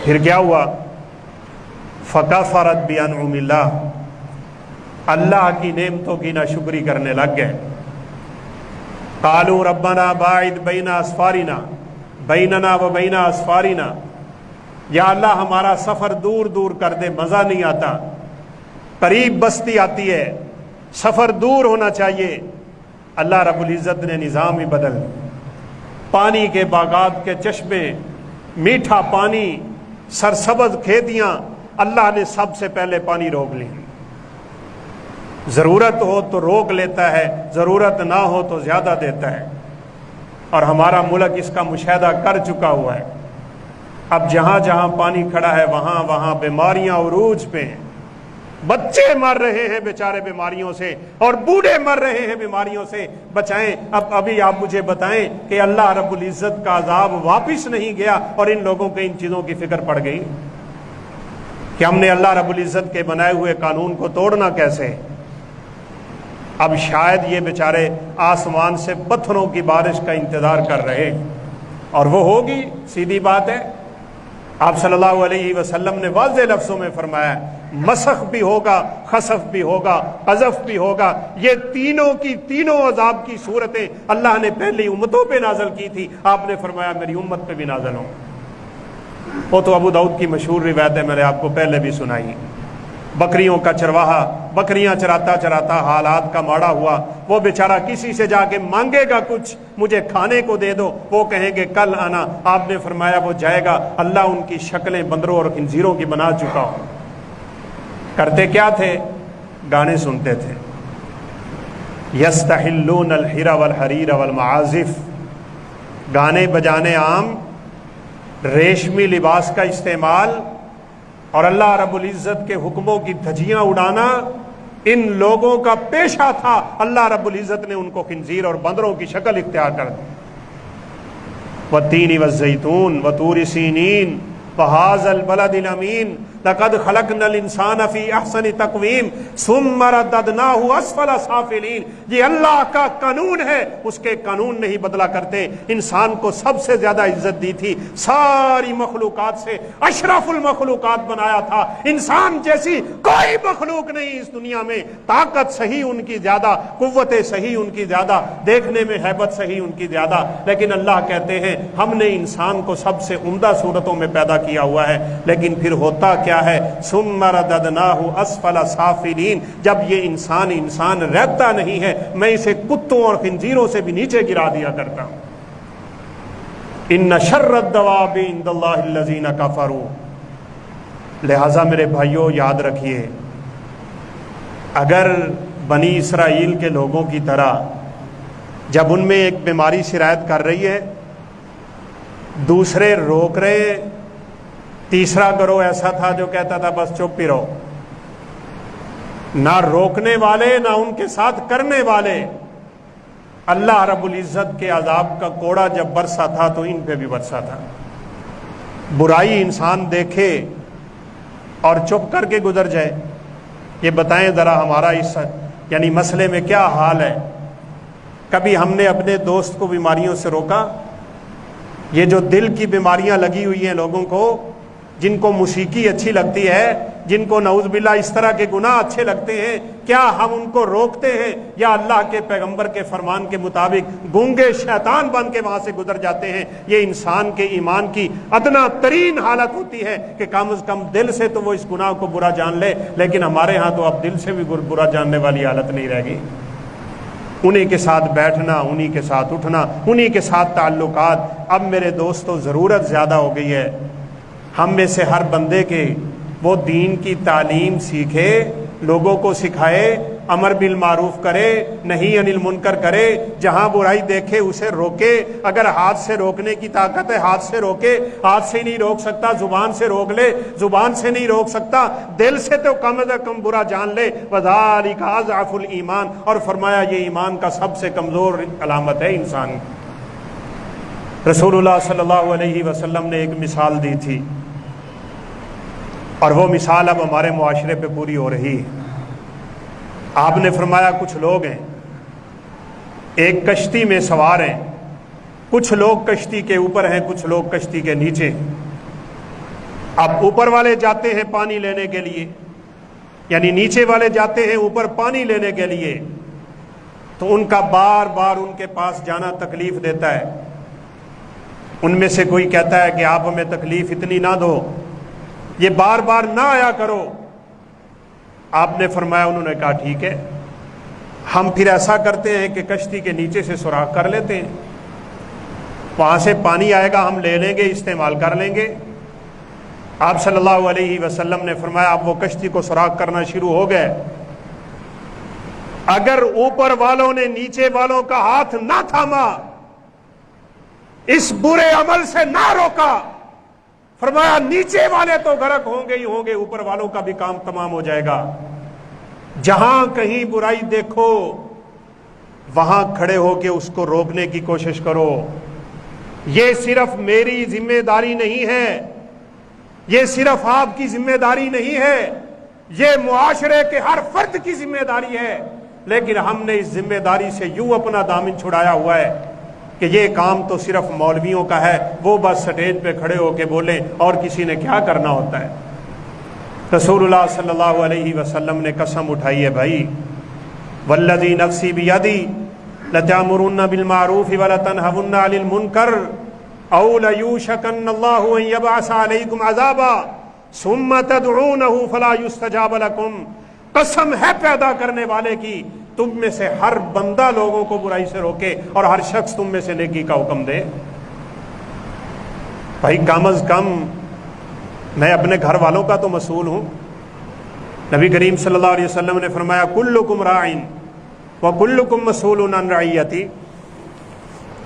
پھر کیا ہوا؟ فکفرت بانعم اللہ، اللہ کی نعمتوں کی ناشکری کرنے لگ گئے۔ قالوا ربنا باعد بین اسفارنا بیننا و بین اسفارنا، یا اللہ ہمارا سفر دور دور کر دے، مزہ نہیں آتا، قریب بستی آتی ہے، سفر دور ہونا چاہیے۔ اللہ رب العزت نے نظام ہی بدل، پانی کے باغات کے چشمے، میٹھا پانی، سرسبز کھیتیاں، اللہ نے سب سے پہلے پانی روک لی۔ ضرورت ہو تو روک لیتا ہے، ضرورت نہ ہو تو زیادہ دیتا ہے، اور ہمارا ملک اس کا مشاہدہ کر چکا ہوا ہے۔ اب جہاں جہاں پانی کھڑا ہے وہاں وہاں بیماریاں عروج پہ ہیں، بچے مر رہے ہیں بیچارے بیماریوں سے، اور بوڑھے مر رہے ہیں بیماریوں سے۔ بچائیں، اب ابھی آپ مجھے بتائیں کہ اللہ رب العزت کا عذاب واپس نہیں گیا اور ان لوگوں کو ان چیزوں کی فکر پڑ گئی کہ ہم نے اللہ رب العزت کے بنائے ہوئے قانون کو توڑنا کیسے؟ اب شاید یہ بیچارے آسمان سے پتھروں کی بارش کا انتظار کر رہے، اور وہ ہوگی، سیدھی بات ہے۔ آپ صلی اللہ علیہ وسلم نے واضح لفظوں میں فرمایا مسخ بھی ہوگا، خسف بھی ہوگا، قذف بھی ہوگا۔ یہ تینوں کی تینوں عذاب کی صورتیں اللہ نے پہلی امتوں پہ نازل کی تھی، آپ نے فرمایا میری امت پہ بھی نازل ہوں۔ وہ تو ابو داؤد کی مشہور روایت ہے، میں نے آپ کو پہلے بھی سنائی۔ بکریوں کا چرواہا بکریاں چراتا چراتا حالات کا ماڑا ہوا، وہ بیچارہ کسی سے جا کے مانگے گا کچھ مجھے کھانے کو دے دو، وہ کہیں گے کل آنا۔ آپ نے فرمایا وہ جائے گا، اللہ ان کی شکلیں بندروں اور خنزیروں کی بنا چکا ہو۔ کرتے کیا تھے؟ گانے سنتے تھے، یستحلون الحر والحریر والمعازف، گانے بجانے عام، ریشمی لباس کا استعمال، اور اللہ رب العزت کے حکموں کی دھجیاں اڑانا ان لوگوں کا پیشہ تھا۔ اللہ رب العزت نے ان کو خنزیر اور بندروں کی شکل اختیار کر دی۔ والتین والزیتون وطور سینین وہذا البلد الامین لقد خلقنا الانسان فی احسن تقویم ثم رددناہ اسفل سافلین۔ یہ اللہ کا قانون ہے، اس کے قانون نہیں بدلا کرتے۔ انسان کو سب سے زیادہ عزت دی تھی، ساری مخلوقات سے اشرف المخلوقات بنایا تھا۔ انسان جیسی کوئی مخلوق نہیں اس دنیا میں، طاقت صحیح ان کی زیادہ، قوتیں صحیح ان کی زیادہ، دیکھنے میں ہیبت صحیح ان کی زیادہ، لیکن اللہ کہتے ہیں ہم نے انسان کو سب سے عمدہ صورتوں میں پیدا کیا ہوا ہے۔ لیکن پھر ہوتا کیا ہے؟ ثم رددناہ اسفل سافلین، جب یہ انسان رہتا نہیں ہے، میں اسے کتوں اور خنزیروں سے بھی نیچے گرا دیا کرتا ہوں۔ ان شر الدواب عند اللہ الذین کفروا۔ لہذا میرے بھائیوں یاد رکھیے، اگر بنی اسرائیل کے لوگوں کی طرح جب ان میں ایک بیماری سرایت کر رہی ہے، دوسرے روک رہے، تیسرا گروہ ایسا تھا جو کہتا تھا بس چپ ہی رہو، نہ روکنے والے نہ ان کے ساتھ کرنے والے، اللہ رب العزت کے عذاب کا کوڑا جب برسا تھا تو ان پہ بھی برسا تھا۔ برائی انسان دیکھے اور چپ کر کے گزر جائے، یہ بتائیں ذرا ہمارا اس یعنی مسئلے میں کیا حال ہے؟ کبھی ہم نے اپنے دوست کو بیماریوں سے روکا؟ یہ جو دل کی بیماریاں لگی ہوئی ہیں لوگوں کو، جن کو موسیقی اچھی لگتی ہے، جن کو نعوذ باللہ اس طرح کے گناہ اچھے لگتے ہیں، کیا ہم ان کو روکتے ہیں یا اللہ کے پیغمبر کے فرمان کے مطابق گونگے شیطان بن کے وہاں سے گزر جاتے ہیں؟ یہ انسان کے ایمان کی ادنا ترین حالت ہوتی ہے کہ کم از کم دل سے تو وہ اس گناہ کو برا جان لے، لیکن ہمارے ہاں تو اب دل سے بھی برا جاننے والی حالت نہیں رہ گئی۔ انہی کے ساتھ بیٹھنا، انہی کے ساتھ اٹھنا، انہی کے ساتھ تعلقات۔ اب میرے دوستو ضرورت زیادہ ہو گئی ہے، ہم میں سے ہر بندے کے وہ دین کی تعلیم سیکھے، لوگوں کو سکھائے، امر بالمعروف کرے، نہیں انل منکر کرے، جہاں برائی دیکھے اسے روکے، اگر ہاتھ سے روکنے کی طاقت ہے ہاتھ سے روکے، ہاتھ سے نہیں روک سکتا زبان سے روک لے، زبان سے نہیں روک سکتا دل سے تو کم از کم برا جان لے، وذالک اضعف الایمان، اور فرمایا یہ ایمان کا سب سے کمزور علامت ہے انسان۔ رسول اللہ صلی اللہ علیہ وسلم نے ایک مثال دی تھی، اور وہ مثال اب ہمارے معاشرے پہ پوری ہو رہی ہے۔ آپ نے فرمایا کچھ لوگ ہیں ایک کشتی میں سوار ہیں، کچھ لوگ کشتی کے اوپر ہیں، کچھ لوگ کشتی کے نیچے۔ اب اوپر والے جاتے ہیں پانی لینے کے لیے، یعنی نیچے والے جاتے ہیں اوپر پانی لینے کے لیے، تو ان کا بار بار ان کے پاس جانا تکلیف دیتا ہے۔ ان میں سے کوئی کہتا ہے کہ آپ ہمیں تکلیف اتنی نہ دو، یہ بار بار نہ آیا کرو۔ آپ نے فرمایا، انہوں نے کہا ٹھیک ہے، ہم پھر ایسا کرتے ہیں کہ کشتی کے نیچے سے سوراخ کر لیتے ہیں، وہاں سے پانی آئے گا ہم لے لیں گے، استعمال کر لیں گے۔ آپ صلی اللہ علیہ وسلم نے فرمایا اب وہ کشتی کو سوراخ کرنا شروع ہو گئے۔ اگر اوپر والوں نے نیچے والوں کا ہاتھ نہ تھاما، اس برے عمل سے نہ روکا، فرمایا نیچے والے تو غرق ہوں گے ہی ہوں گے، اوپر والوں کا بھی کام تمام ہو جائے گا۔ جہاں کہیں برائی دیکھو وہاں کھڑے ہو کے اس کو روکنے کی کوشش کرو۔ یہ صرف میری ذمہ داری نہیں ہے، یہ صرف آپ کی ذمہ داری نہیں ہے، یہ معاشرے کے ہر فرد کی ذمہ داری ہے، لیکن ہم نے اس ذمہ داری سے یوں اپنا دامن چھڑایا ہوا ہے کہ یہ کام تو صرف مولویوں کا ہے، وہ بس سٹیج پہ کھڑے ہو کے بولیں اور کسی نے کیا کرنا ہوتا ہے۔ رسول اللہ صلی اللہ علیہ وسلم نے قسم اٹھائی ہے بھائی، والذی نفسی بیدی لتأمرن بالمعروف ولتنہون عن المنکر او لیوشکن اللہ ان یبعث علیکم عذابا ثم تدعونہ فلا یستجاب لکم۔ قسم ہے پیدا کرنے والے کی، تم میں سے ہر بندہ لوگوں کو برائی سے روکے اور ہر شخص تم میں سے نیکی کا حکم دے۔ بھائی کم از کم میں اپنے گھر والوں کا تو مسئول ہوں۔ نبی کریم صلی اللہ علیہ وسلم نے فرمایا کلکم راعٍ وکلکم مسئول عن رعیتی،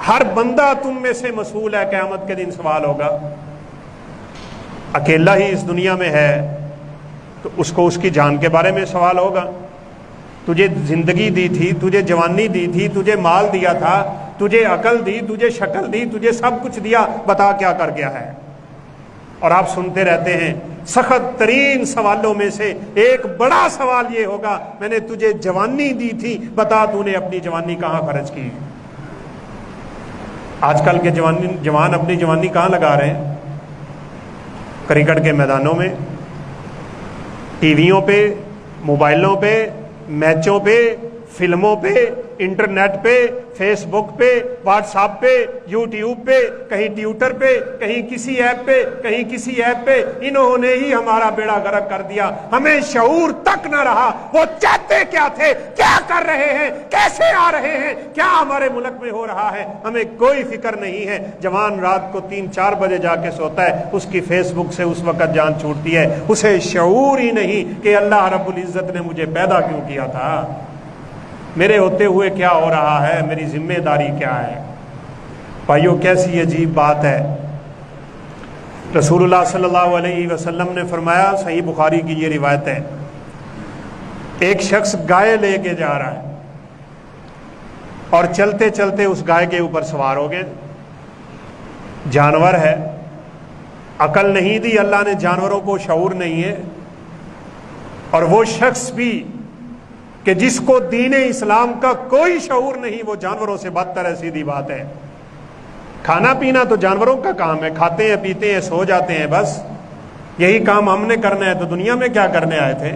ہر بندہ تم میں سے مسئول ہے، قیامت کے دن سوال ہوگا۔ اکیلا ہی اس دنیا میں ہے تو اس کو اس کی جان کے بارے میں سوال ہوگا۔ تجھے زندگی دی تھی، تجھے جوانی دی تھی، تجھے مال دیا تھا، تجھے عقل دی، تجھے شکل دی، تجھے سب کچھ دیا، بتا کیا کر گیا ہے۔ اور آپ سنتے رہتے ہیں، سخت ترین سوالوں میں سے ایک بڑا سوال یہ ہوگا، میں نے تجھے جوانی دی تھی، بتا تو نے اپنی جوانی کہاں خرچ کی۔ آج کل کے جوان اپنی جوانی کہاں لگا رہے ہیں؟ کرکٹ کے میدانوں میں، ٹی ویوں پہ، موبائلوں پہ، میچوں پہ، فلموں پہ، انٹرنیٹ پہ، فیس بک پہ، واٹس ایپ پہ، یوٹیوب پہ، کہیں ٹیوٹر پہ، کہیں کسی ایپ پہ، کہیں کسی ایپ پہ، انہوں نے ہی ہمارا بیڑا غرق کر دیا۔ ہمیں شعور تک نہ رہا وہ چاہتے کیا تھے، کیا کر رہے ہیں، کیسے آ رہے ہیں، کیا ہمارے ملک میں ہو رہا ہے، ہمیں کوئی فکر نہیں ہے۔ جوان رات کو 3-4 بجے جا کے سوتا ہے، اس کی فیس بک سے اس وقت جان چھوٹتی ہے، اسے شعور ہی نہیں کہ اللہ رب العزت نے مجھے پیدا کیوں کیا تھا، میرے ہوتے ہوئے کیا ہو رہا ہے، میری ذمہ داری کیا ہے۔ بھائیو کیسی عجیب بات ہے۔ رسول اللہ صلی اللہ علیہ وسلم نے فرمایا، صحیح بخاری کی یہ روایت ہے، ایک شخص گائے لے کے جا رہا ہے اور چلتے چلتے اس گائے کے اوپر سوار ہو گئے۔ جانور ہے، عقل نہیں دی اللہ نے جانوروں کو، شعور نہیں ہے۔ اور وہ شخص بھی کہ جس کو دین اسلام کا کوئی شعور نہیں، وہ جانوروں سے بدتر ہے، سیدھی بات ہے۔ کھانا پینا تو جانوروں کا کام ہے، کھاتے ہیں پیتے ہیں سو جاتے ہیں، بس یہی کام ہم نے کرنا ہے، تو دنیا میں کیا کرنے آئے تھے؟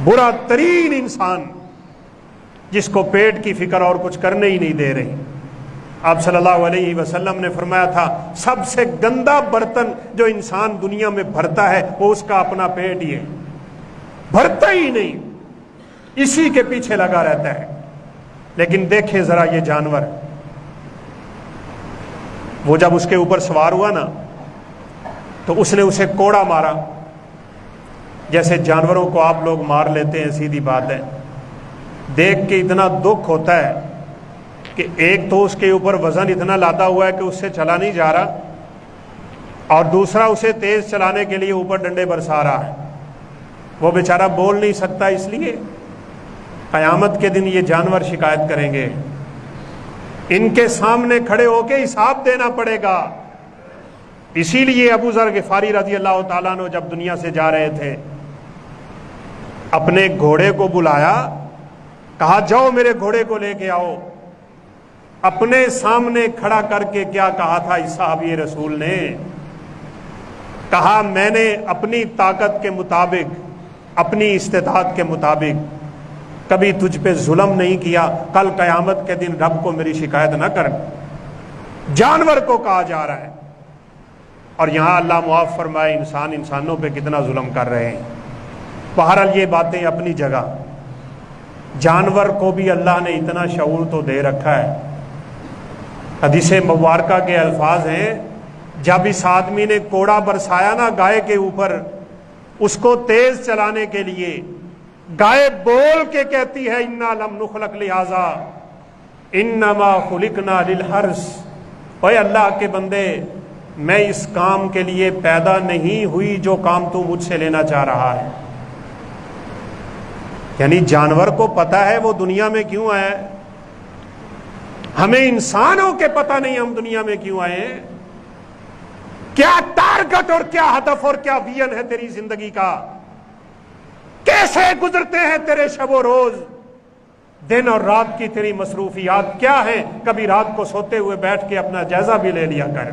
برا ترین انسان جس کو پیٹ کی فکر اور کچھ کرنے ہی نہیں دے رہی۔ آپ صلی اللہ علیہ وسلم نے فرمایا تھا، سب سے گندا برتن جو انسان دنیا میں بھرتا ہے وہ اس کا اپنا پیٹ ہی ہے، بھرتا ہی نہیں، اسی کے پیچھے لگا رہتا ہے۔ لیکن دیکھیں ذرا یہ جانور، وہ جب اس کے اوپر سوار ہوا نا تو اس نے اسے کوڑا مارا، جیسے جانوروں کو آپ لوگ مار لیتے ہیں، سیدھی بات ہے۔ دیکھ کے اتنا دکھ ہوتا ہے کہ ایک تو اس کے اوپر وزن اتنا لادا ہوا ہے کہ اس سے چلا نہیں جا رہا، اور دوسرا اسے تیز چلانے کے لیے اوپر ڈنڈے برسا رہا ہے۔ وہ بیچارہ بول نہیں سکتا، اس لیے قیامت کے دن یہ جانور شکایت کریں گے، ان کے سامنے کھڑے ہو کے حساب دینا پڑے گا۔ اسی لیے ابو ذر غفاری رضی اللہ تعالیٰ عنہ جب دنیا سے جا رہے تھے، اپنے گھوڑے کو بلایا، کہا جاؤ میرے گھوڑے کو لے کے آؤ۔ اپنے سامنے کھڑا کر کے کیا کہا تھا اس صحابی رسول نے؟ کہا میں نے اپنی طاقت کے مطابق، اپنی استطاعت کے مطابق کبھی تجھ پہ ظلم نہیں کیا، کل قیامت کے دن رب کو میری شکایت نہ کر۔ جانور کو کہا جا رہا ہے، اور یہاں اللہ معاف فرمائے انسان انسانوں پہ کتنا ظلم کر رہے ہیں۔ بہرحال یہ باتیں اپنی جگہ، جانور کو بھی اللہ نے اتنا شعور تو دے رکھا ہے۔ حدیث مبارکہ کے الفاظ ہیں، جب اس آدمی نے کوڑا برسایا نا گائے کے اوپر، اس کو تیز چلانے کے لیے، گائے بول کے کہتی ہے انا لم نخلق لہذا انما خلقنا للحرث، اے اللہ کے بندے میں اس کام کے لیے پیدا نہیں ہوئی جو کام تو مجھ سے لینا چاہ رہا ہے۔ یعنی جانور کو پتا ہے وہ دنیا میں کیوں آیا ہے، ہمیں انسانوں کے پتہ نہیں ہم دنیا میں کیوں آئے ہیں، کیا ٹارگٹ اور کیا ہدف اور کیا ویژن ہے تیری زندگی کا، کیسے گزرتے ہیں تیرے شب و روز، دن اور رات کی تیری مصروفیات کیا ہیں؟ کبھی رات کو سوتے ہوئے بیٹھ کے اپنا جائزہ بھی لے لیا کر۔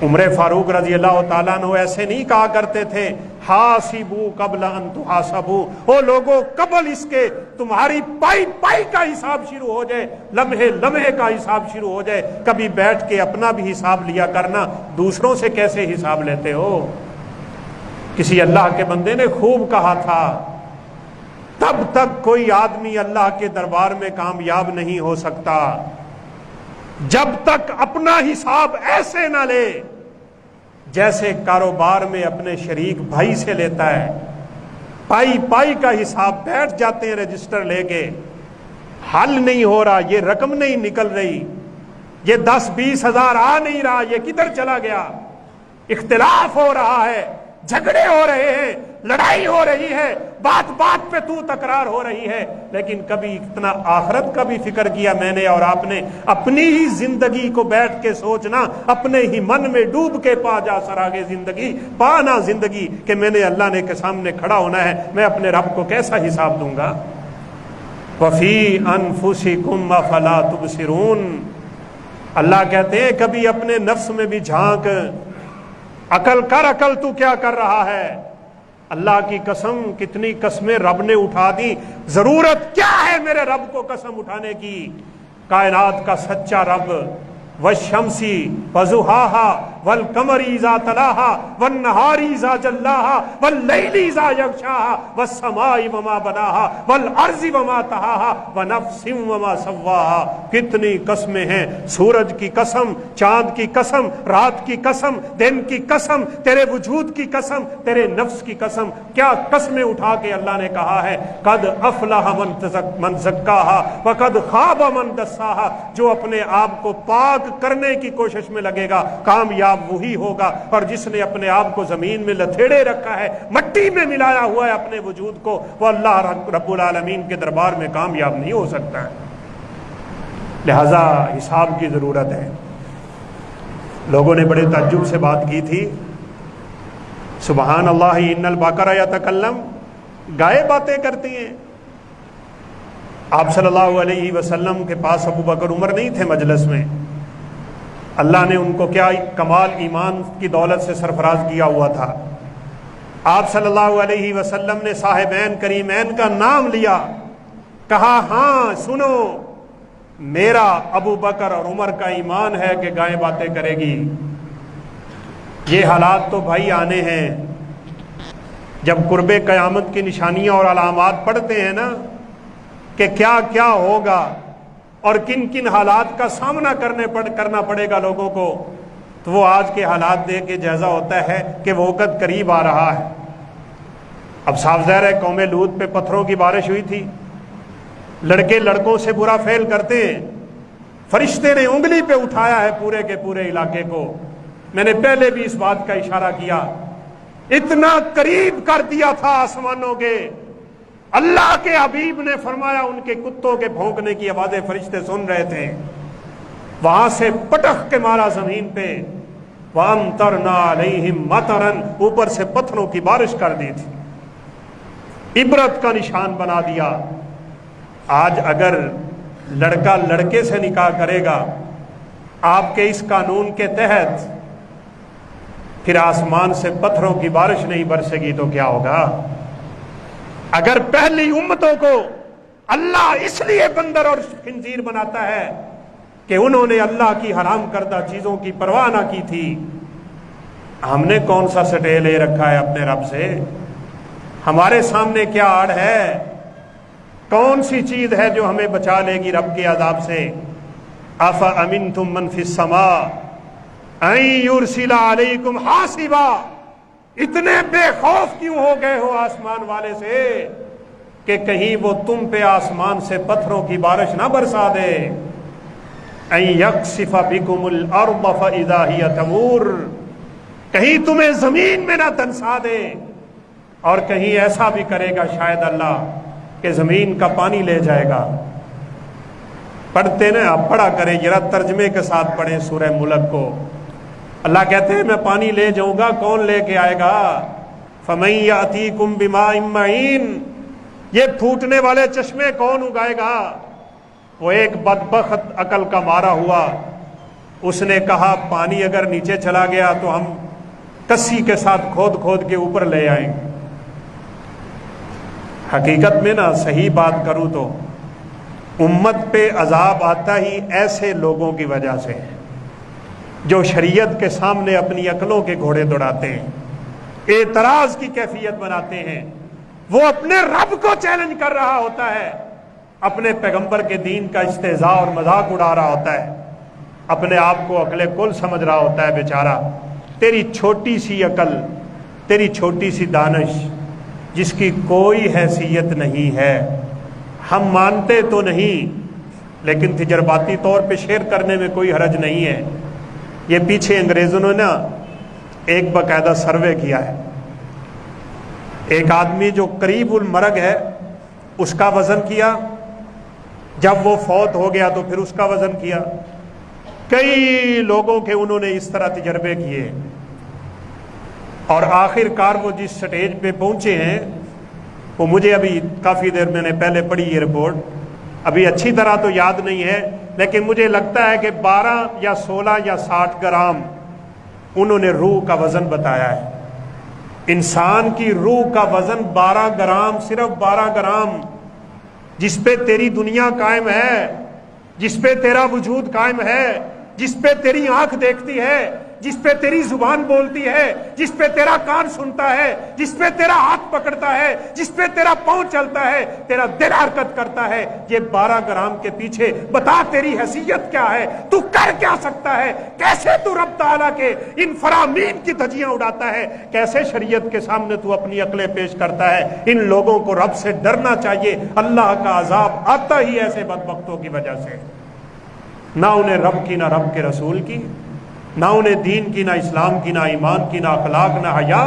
عمر فاروق رضی اللہ تعالیٰ عنہ ایسے نہیں کہا کرتے تھے حاسبو قبل ان تحاسبو، او لوگوں قبل اس کے تمہاری پائی پائی کا حساب شروع ہو جائے، لمحے لمحے کا حساب شروع ہو جائے، کبھی بیٹھ کے اپنا بھی حساب لیا کرنا، دوسروں سے کیسے حساب لیتے ہو؟ کسی اللہ کے بندے نے خوب کہا تھا، تب تک کوئی آدمی اللہ کے دربار میں کامیاب نہیں ہو سکتا جب تک اپنا حساب ایسے نہ لے جیسے کاروبار میں اپنے شریک بھائی سے لیتا ہے۔ پائی پائی کا حساب، بیٹھ جاتے ہیں رجسٹر لے کے، حل نہیں ہو رہا، یہ رقم نہیں نکل رہی، یہ 10-20 ہزار آ نہیں رہا، یہ کدھر چلا گیا، اختلاف ہو رہا ہے، جھگڑے ہو رہے ہیں، لڑائی ہو رہی ہے، بات بات پہ تو تکرار ہو رہی ہے، لیکن کبھی اتنا آخرت کا بھی فکر کیا میں نے اور آپ نے؟ اپنی ہی زندگی کو بیٹھ کے سوچنا، اپنے ہی من میں ڈوب کے پا جا سراغے زندگی، پانا زندگی کہ میں نے اللہ نے کے سامنے کھڑا ہونا ہے، میں اپنے رب کو کیسا حساب دوں گا؟ وَفِي أَنفُسِكُمْ أَفَلَا تُبْصِرُونَ، اللہ کہتے ہیں کبھی اپنے نفس میں بھی جھانک، عقل کر، عقل تو کیا کر رہا ہے؟ اللہ کی قسم کتنی قسمیں رب نے اٹھا دی، ضرورت کیا ہے میرے رب کو قسم اٹھانے کی؟ کائنات کا سچا رب، والشمسی وضحاہا والقمری اذا تلاہا والنہاری اذا جلاہا واللیل اذا یغشاہا والسماء وما بناہا والارض وما طحاہا ونفس وما سواہا۔ کتنی قسمیں ہیں، سورج کی قسم، چاند کی قسم، رات کی قسم، دن کی قسم، تیرے وجود کی قسم، تیرے نفس کی قسم، کیا قسمیں اٹھا کے اللہ نے کہا ہے قد افلح من زکاہا وقد خاب من دساہا۔ جو اپنے آپ کو پاک کرنے کی کوشش میں لگے گا کامیاب وہی ہوگا، اور جس نے اپنے آپ کو زمین میں لتھیڑے رکھا ہے، مٹی میں ملایا ہوا ہے اپنے وجود کو، وہ اللہ رب العالمین کے دربار میں کامیاب نہیں ہو سکتا ہے۔ لہذا حساب کی ضرورت ہے۔ لوگوں نے بڑے تعجب سے بات کی تھی، سبحان اللہ ان البقرہ یتکلم، گائے باتیں کرتی ہیں۔ آپ صلی اللہ علیہ وسلم کے پاس ابو بکر عمر نہیں تھے مجلس میں، اللہ نے ان کو کیا کمال ایمان کی دولت سے سرفراز کیا ہوا تھا۔ آپ صلی اللہ علیہ وسلم نے صاحبین کریمین کا نام لیا، کہا ہاں سنو، میرا ابو بکر اور عمر کا ایمان ہے کہ گائے باتیں کرے گی۔ یہ حالات تو بھائی آنے ہیں، جب قرب قیامت کی نشانیاں اور علامات پڑھتے ہیں نا کہ کیا کیا ہوگا اور کن کن حالات کا سامنا کرنا پڑے گا لوگوں کو، تو وہ آج کے حالات دیکھ کے جائزہ ہوتا ہے کہ وہ وقت قریب آ رہا ہے۔ اب صاف ظاہر ہے قوم لوط پہ پتھروں کی بارش ہوئی تھی، لڑکے لڑکوں سے برا فعل کرتے ہیں، فرشتے نے انگلی پہ اٹھایا ہے پورے کے پورے علاقے کو۔ میں نے پہلے بھی اس بات کا اشارہ کیا، اتنا قریب کر دیا تھا آسمانوں کے، اللہ کے حبیب نے فرمایا ان کے کتوں کے بھونکنے کی آوازیں فرشتے سن رہے تھے، وہاں سے پٹخ کے مارا زمین پہ، وَأَمْطَرْنَا عَلَيْهِمْ مَطَرًا، اوپر سے پتھروں کی بارش کر دی تھی، عبرت کا نشان بنا دیا۔ آج اگر لڑکا لڑکے سے نکاح کرے گا آپ کے اس قانون کے تحت، پھر آسمان سے پتھروں کی بارش نہیں برسے گی تو کیا ہوگا؟ اگر پہلی امتوں کو اللہ اس لیے بندر اور خنزیر بناتا ہے کہ انہوں نے اللہ کی حرام کردہ چیزوں کی پرواہ نہ کی تھی، ہم نے کون سا سٹے لے رکھا ہے اپنے رب سے؟ ہمارے سامنے کیا آڑ ہے؟ کون سی چیز ہے جو ہمیں بچا لے گی رب کے عذاب سے؟ أَفَأَمِنْتُم مَّن فِي السَّمَاءِ أَن يُرْسِلَ عَلَيْكُمْ حَاصِبًا، اتنے بے خوف کیوں ہو گئے ہو آسمان والے سے کہ کہیں وہ تم پہ آسمان سے پتھروں کی بارش نہ برسا دے؟ أَن يَقْصِفَ بِكُمُ الْأَرْضَ فَإِذَا هِيَ تَمُورُ، کہیں تمہیں زمین میں نہ دنسا دے، اور کہیں ایسا بھی کرے گا شاید اللہ کہ زمین کا پانی لے جائے گا۔ پڑھتے نا، آپ پڑھا کریں ذرا، ترجمے کے ساتھ پڑھیں سورہ ملک کو۔ اللہ کہتے ہیں میں پانی لے جاؤں گا، کون لے کے آئے گا؟ فَمَن يَأْتِيكُم بِمَاءٍ مَّعِينٍ، یہ پھوٹنے والے چشمے کون اگائے گا؟ وہ ایک بدبخت عقل کا مارا ہوا، اس نے کہا پانی اگر نیچے چلا گیا تو ہم کسی کے ساتھ کھود کھود کے اوپر لے آئیں گے۔ حقیقت میں نا صحیح بات کروں تو امت پہ عذاب آتا ہی ایسے لوگوں کی وجہ سے جو شریعت کے سامنے اپنی عقلوں کے گھوڑے دوڑاتے ہیں، اعتراض کی کیفیت بناتے ہیں۔ وہ اپنے رب کو چیلنج کر رہا ہوتا ہے، اپنے پیغمبر کے دین کا استہزاء اور مذاق اڑا رہا ہوتا ہے، اپنے آپ کو عقل کل سمجھ رہا ہوتا ہے۔ بیچارہ تیری چھوٹی سی عقل، تیری چھوٹی سی دانش جس کی کوئی حیثیت نہیں ہے، ہم مانتے تو نہیں لیکن تجرباتی طور پہ شیئر کرنے میں کوئی حرج نہیں ہے۔ یہ پیچھے انگریزوں نے نا ایک باقاعدہ سروے کیا ہے، ایک آدمی جو قریب المرگ ہے اس کا وزن کیا، جب وہ فوت ہو گیا تو پھر اس کا وزن کیا، کئی لوگوں کے انہوں نے اس طرح تجربے کیے، اور آخر کار وہ جس سٹیج پہ پہنچے ہیں وہ مجھے ابھی کافی دیر میں نے پہلے پڑھی یہ رپورٹ، ابھی اچھی طرح تو یاد نہیں ہے، لیکن مجھے لگتا ہے کہ 12 یا 16 یا 60 گرام انہوں نے روح کا وزن بتایا ہے۔ انسان کی روح کا وزن 12 گرام، صرف 12 گرام، جس پہ تیری دنیا قائم ہے، جس پہ تیرا وجود قائم ہے، جس پہ تیری آنکھ دیکھتی ہے، جس پہ تیری زبان بولتی ہے، جس پہ تیرا کان سنتا ہے، جس پہ تیرا ہاتھ پکڑتا ہے، جس پہ تیرا پاؤں چلتا ہے، تیرا دل حرکت کرتا ہے، یہ 12 گرام کے پیچھے بتا تیری حیثیت کیا ہے؟ تو کر کیا سکتا ہے؟ کیسے تو رب تعالیٰ کے ان فرامین کی دھجیاں اڑاتا ہے؟ کیسے شریعت کے سامنے تو اپنی عقلیں پیش کرتا ہے؟ ان لوگوں کو رب سے ڈرنا چاہیے، اللہ کا عذاب آتا ہی ایسے بدبختوں کی وجہ سے، نہ انہیں رب کی، نہ رب کے رسول کی، نہ انہیں دین کی، نہ اسلام کی، نہ ایمان کی، نہ اخلاق، نہ حیا۔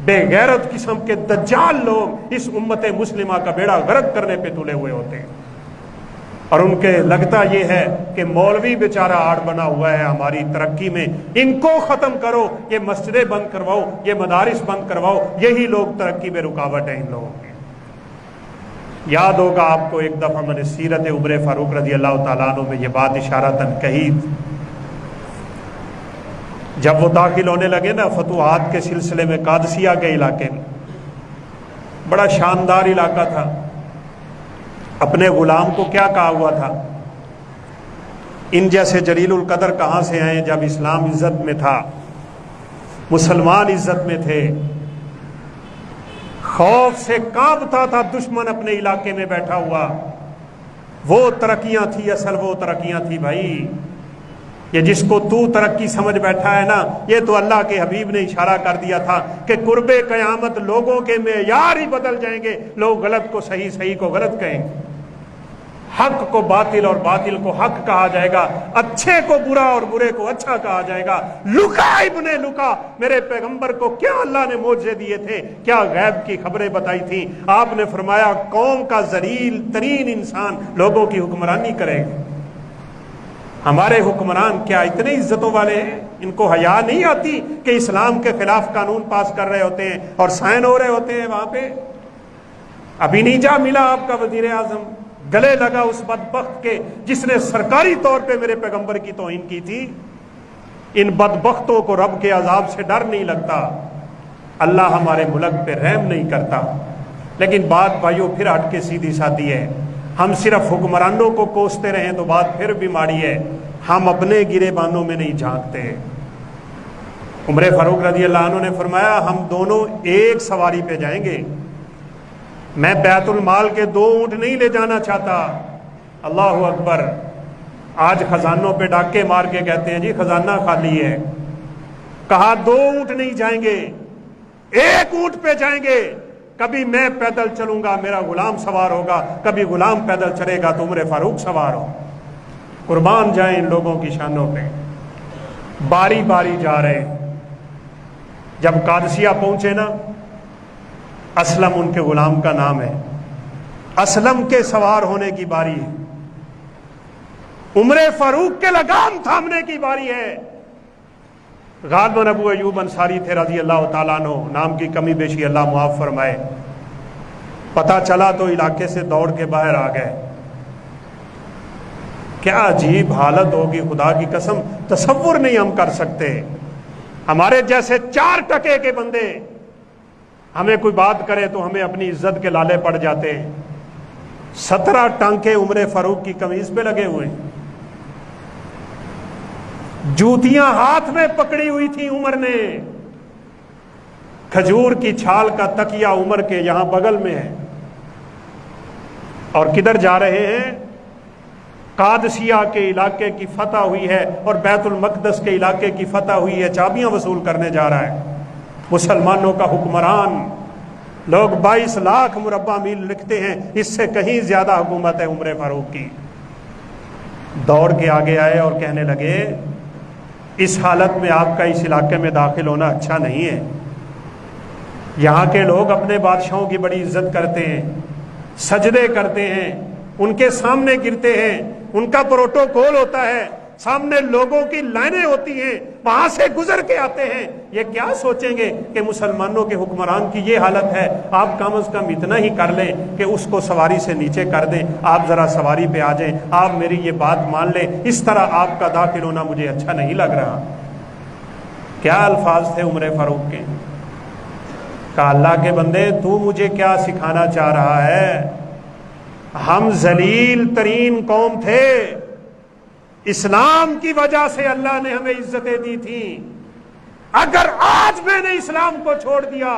بے غیرت قسم کے دجال لوگ اس امت مسلمہ کا بیڑا غرق کرنے پہ تلے ہوئے ہوتے ہیں، اور ان کے لگتا یہ ہے کہ مولوی بیچارہ آڑ بنا ہوا ہے ہماری ترقی میں، ان کو ختم کرو، یہ مسجدیں بند کرواؤ، یہ مدارس بند کرواؤ، یہی لوگ ترقی میں رکاوٹ ہیں ان لوگوں کی۔ یاد ہوگا آپ کو ایک دفعہ میں نے سیرت عمر فاروق رضی اللہ تعالیٰ عنہ میں یہ بات اشارتاً کہی، جب وہ داخل ہونے لگے نا فتوحات کے سلسلے میں قادسیہ کے علاقے میں، بڑا شاندار علاقہ تھا، اپنے غلام کو کیا کہا ہوا تھا، ان جیسے جلیل القدر کہاں سے آئے جب اسلام عزت میں تھا، مسلمان عزت میں تھے، خوف سے کانپتا تھا دشمن اپنے علاقے میں بیٹھا ہوا، وہ ترقیاں تھی، اصل وہ ترقیاں تھی بھائی، یہ جس کو تو ترقی سمجھ بیٹھا ہے نا، یہ تو اللہ کے حبیب نے اشارہ کر دیا تھا کہ قرب قیامت لوگوں کے معیار ہی بدل جائیں گے، لوگ غلط کو صحیح، صحیح کو غلط کہیں گے، حق کو باطل اور باطل کو حق کہا جائے گا، اچھے کو برا اور برے کو اچھا کہا جائے گا۔ لکا ابن لکا، میرے پیغمبر کو کیا اللہ نے معجزے دیے تھے، کیا غیب کی خبریں بتائی تھیں؟ آپ نے فرمایا قوم کا ذلیل ترین انسان لوگوں کی حکمرانی کرے گا۔ ہمارے حکمران کیا اتنے عزتوں والے ہیں؟ ان کو حیا نہیں آتی کہ اسلام کے خلاف قانون پاس کر رہے ہوتے ہیں اور سائن ہو رہے ہوتے ہیں وہاں پہ؟ ابھی نہیں جا ملا آپ کا وزیر اعظم، گلے لگا اس بدبخت کے جس نے سرکاری طور پہ میرے پیغمبر کی توہین کی تھی۔ ان بدبختوں کو رب کے عذاب سے ڈر نہیں لگتا، اللہ ہمارے ملک پہ رحم نہیں کرتا۔ لیکن بات بھائیوں پھر ہٹ کے سیدھی سادھی ہے، ہم صرف حکمرانوں کو کوستے رہیں تو بات پھر بھی ماڑی ہے، ہم اپنے گرے بانوں میں نہیں جھانکتے۔ عمر فاروق رضی اللہ عنہ نے فرمایا ہم دونوں ایک سواری پہ جائیں گے، میں بیت المال کے 2 اونٹ نہیں لے جانا چاہتا۔ اللہ اکبر، آج خزانوں پہ ڈاکے مار کے کہتے ہیں جی خزانہ خالی ہے، کہا 2 اونٹ نہیں جائیں گے، 1 اونٹ پہ جائیں گے۔ کبھی میں پیدل چلوں گا میرا غلام سوار ہوگا، کبھی غلام پیدل چلے گا تو عمر فاروق سوار ہو۔ قربان جائیں ان لوگوں کی شانوں پہ۔ باری باری جا رہے، جب قادسیہ پہنچے نا، اسلم ان کے غلام کا نام ہے، اسلم کے سوار ہونے کی باری ہے، عمر فاروق کے لگام تھامنے کی باری ہے۔ غالباً ابو ایوب انصاری تھے رضی اللہ تعالیٰ عنہ، نام کی کمی بیشی اللہ معاف فرمائے۔ پتہ چلا تو علاقے سے دوڑ کے باہر آ گئے۔ کیا عجیب حالت ہوگی، خدا کی قسم تصور نہیں ہم کر سکتے۔ ہمارے جیسے 4 ٹکے کے بندے ہمیں کوئی بات کرے تو ہمیں اپنی عزت کے لالے پڑ جاتے ہیں۔ 17 ٹانکے عمر فاروق کی قمیض پہ لگے ہوئے، جوتیاں ہاتھ میں پکڑی ہوئی تھی عمر نے، کھجور کی چھال کا تکیہ عمر کے یہاں بغل میں ہے، اور کدھر جا رہے ہیں؟ قادسیہ کے علاقے کی فتح ہوئی ہے اور بیت المقدس کے علاقے کی فتح ہوئی ہے، چابیاں وصول کرنے جا رہا ہے۔ مسلمانوں کا حکمران، لوگ 22 لاکھ مربع میل لکھتے ہیں، اس سے کہیں زیادہ حکومت ہے عمر فاروق کی۔ دوڑ کے آگے آئے اور کہنے لگے اس حالت میں آپ کا اس علاقے میں داخل ہونا اچھا نہیں ہے، یہاں کے لوگ اپنے بادشاہوں کی بڑی عزت کرتے ہیں، سجدے کرتے ہیں، ان کے سامنے گرتے ہیں، ان کا پروٹوکول ہوتا ہے، سامنے لوگوں کی لائنیں ہوتی ہیں، وہاں سے گزر کے آتے ہیں۔ یہ کیا سوچیں گے کہ مسلمانوں کے حکمران کی یہ حالت ہے؟ آپ کم از کم اتنا ہی کر لیں کہ اس کو سواری سے نیچے کر دیں، آپ ذرا سواری پہ آ جائیں، آپ میری یہ بات مان لیں، اس طرح آپ کا داخل ہونا مجھے اچھا نہیں لگ رہا۔ کیا الفاظ تھے عمر فاروق کے؟ کہا اللہ کے بندے تو مجھے کیا سکھانا چاہ رہا ہے؟ ہم ذلیل ترین قوم تھے، اسلام کی وجہ سے اللہ نے ہمیں عزتیں دی تھیں، اگر آج میں نے اسلام کو چھوڑ دیا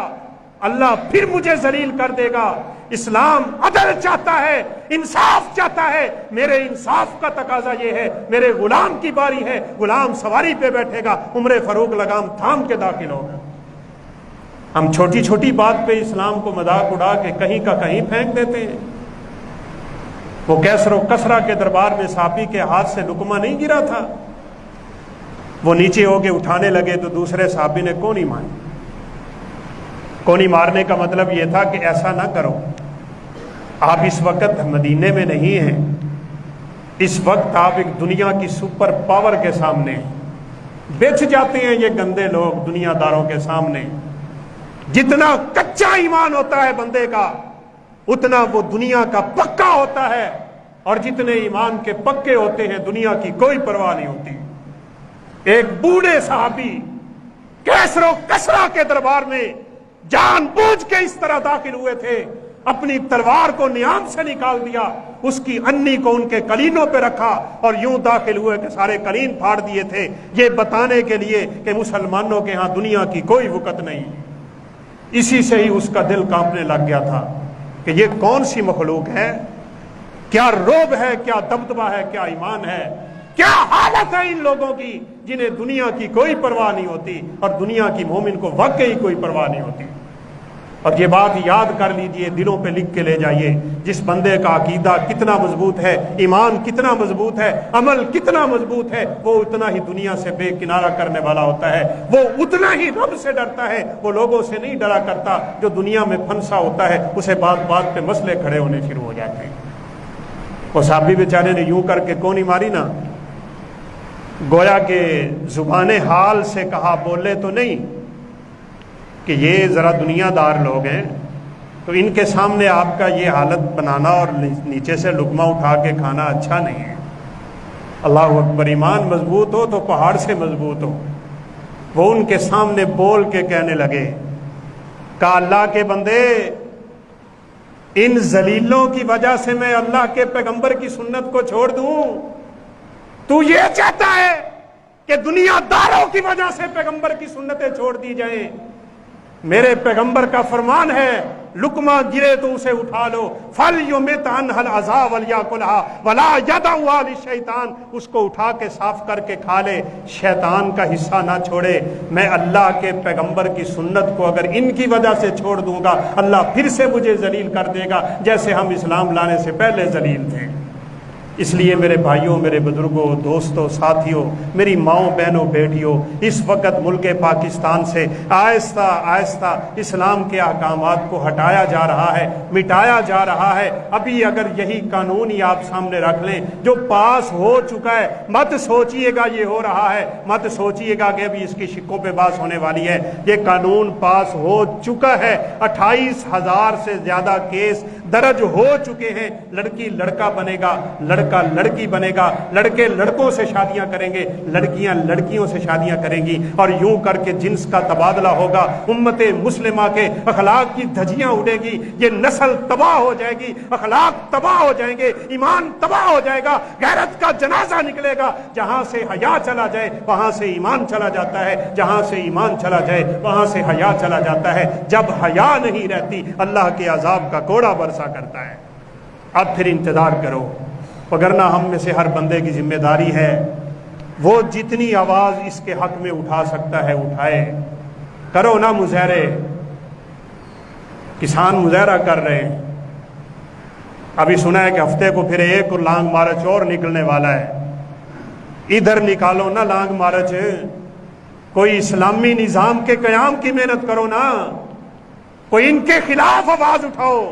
اللہ پھر مجھے ذلیل کر دے گا۔ اسلام عدل چاہتا ہے، انصاف چاہتا ہے، میرے انصاف کا تقاضا یہ ہے، میرے غلام کی باری ہے، غلام سواری پہ بیٹھے گا، عمر فاروق لگام تھام کے داخل ہوگا۔ ہم چھوٹی چھوٹی بات پہ اسلام کو مذاق اڑا کے کہیں کا کہیں پھینک دیتے ہیں۔ وہ کیسر و کسرا کے دربار میں صحابی کے ہاتھ سے لقمہ نہیں گرا تھا، وہ نیچے ہو کے اٹھانے لگے تو دوسرے صحابی نے کونی ماری۔ کونی مارنے کا مطلب یہ تھا کہ ایسا نہ کرو، آپ اس وقت مدینے میں نہیں ہیں، اس وقت آپ ایک دنیا کی سپر پاور کے سامنے بچ جاتے ہیں۔ یہ گندے لوگ دنیا داروں کے سامنے، جتنا کچا ایمان ہوتا ہے بندے کا اتنا وہ دنیا کا پکا ہوتا ہے، اور جتنے ایمان کے پکے ہوتے ہیں دنیا کی کوئی پرواہ نہیں ہوتی۔ ایک بوڑھے صحابی کیسر و کسرا کے دربار میں جان بوجھ کے اس طرح داخل ہوئے تھے، اپنی تلوار کو نیام سے نکال دیا، اس کی انی کو ان کے کلینوں پہ رکھا اور یوں داخل ہوئے کہ سارے کلین پھاڑ دیے تھے، یہ بتانے کے لیے کہ مسلمانوں کے ہاں دنیا کی کوئی وقت نہیں۔ اسی سے ہی اس کا دل کانپنے لگ گیا تھا کہ یہ کون سی مخلوق ہے، کیا روب ہے، کیا دبدبہ ہے، کیا ایمان ہے۔ کیا حالت ہے ان لوگوں کی جنہیں دنیا کی کوئی پرواہ نہیں ہوتی اور دنیا کی مومن کو واقعی کوئی پرواہ نہیں ہوتی۔ اور یہ بات یاد کر لیجئے، دلوں پہ لکھ کے لے جائیے، جس بندے کا عقیدہ کتنا مضبوط ہے، ایمان کتنا مضبوط ہے، عمل کتنا مضبوط ہے، وہ اتنا ہی دنیا سے بے کنارہ کرنے والا ہوتا ہے، وہ اتنا ہی رب سے ڈرتا ہے، وہ لوگوں سے نہیں ڈرا کرتا۔ جو دنیا میں پھنسا ہوتا ہے اسے بات بات پہ مسئلے کھڑے ہونے شروع ہو جاتے ہیں۔ وہ صحابی بیچارے نے یوں کر کے کونی ماری نا، گویا کہ زبان حال سے کہا، بولے تو نہیں کہ یہ ذرا دنیا دار لوگ ہیں، تو ان کے سامنے آپ کا یہ حالت بنانا اور نیچے سے لقمہ اٹھا کے کھانا اچھا نہیں ہے۔ اللہ اکبر، ایمان مضبوط ہو تو پہاڑ سے مضبوط ہو۔ وہ ان کے سامنے بول کے کہنے لگے، کہا اللہ کے بندے، ان ذلیلوں کی وجہ سے میں اللہ کے پیغمبر کی سنت کو چھوڑ دوں؟ تو یہ چاہتا ہے کہ دنیا داروں کی وجہ سے پیغمبر کی سنتیں چھوڑ دی جائیں؟ میرے پیغمبر کا فرمان ہے، لقمہ گرے تو اسے اٹھا لو، فَلْيُمِتْ عَنْهَا الْعَذَا وَلْيَأْكُلْهَا وَلَا يَدَعُهَا لِلشَّيْطَانِ، اس کو اٹھا کے صاف کر کے کھا لے، شیطان کا حصہ نہ چھوڑے۔ میں اللہ کے پیغمبر کی سنت کو اگر ان کی وجہ سے چھوڑ دوں گا، اللہ پھر سے مجھے ذلیل کر دے گا جیسے ہم اسلام لانے سے پہلے ذلیل تھے۔ اس لیے میرے بھائیوں، میرے بزرگوں، دوستوں، ساتھیوں، میری ماؤں، بہنوں، بیٹیوں، اس وقت ملک پاکستان سے آہستہ آہستہ اسلام کے احکامات کو ہٹایا جا رہا ہے، مٹایا جا رہا ہے۔ ابھی اگر یہی قانون ہی آپ سامنے رکھ لیں جو پاس ہو چکا ہے، مت سوچئے گا یہ ہو رہا ہے، مت سوچئے گا کہ ابھی اس کی شکوں پہ باس ہونے والی ہے۔ یہ قانون پاس ہو چکا ہے، 28,000 سے زیادہ کیس درج ہو چکے ہیں۔ لڑکی لڑکا بنے گا، لڑکا لڑکی بنے گا، لڑکے لڑکوں سے شادیاں کریں گے، لڑکیاں لڑکیوں سے شادیاں کریں گی، اور یوں کر کے جنس کا تبادلہ ہوگا۔ امت مسلمہ کے اخلاق کی دھجیاں اڑے گی، یہ نسل تباہ ہو جائے گی، اخلاق تباہ ہو جائیں گے، ایمان تباہ ہو جائے گا، غیرت کا جنازہ نکلے گا۔ جہاں سے حیا چلا جائے وہاں سے ایمان چلا جاتا ہے، جہاں سے ایمان چلا جائے وہاں سے حیا چلا جاتا ہے۔ جب حیا نہیں رہتی اللہ کے عذاب کا کوڑا برسا کرتا ہے۔ اب پھر انتظار کرو، وگرنہ ہم میں سے ہر بندے کی ذمہ داری ہے وہ جتنی آواز اس کے حق میں اٹھا سکتا ہے اٹھائے۔ کرو نا مظاہرے، کسان مظاہرہ کر رہے ہیں، ابھی سنا ہے کہ ہفتے کو پھر ایک لانگ مارچ اور نکلنے والا ہے۔ ادھر نکالو نا لانگ مارچ، کوئی اسلامی نظام کے قیام کی محنت کرو نا، کوئی ان کے خلاف آواز اٹھاؤ،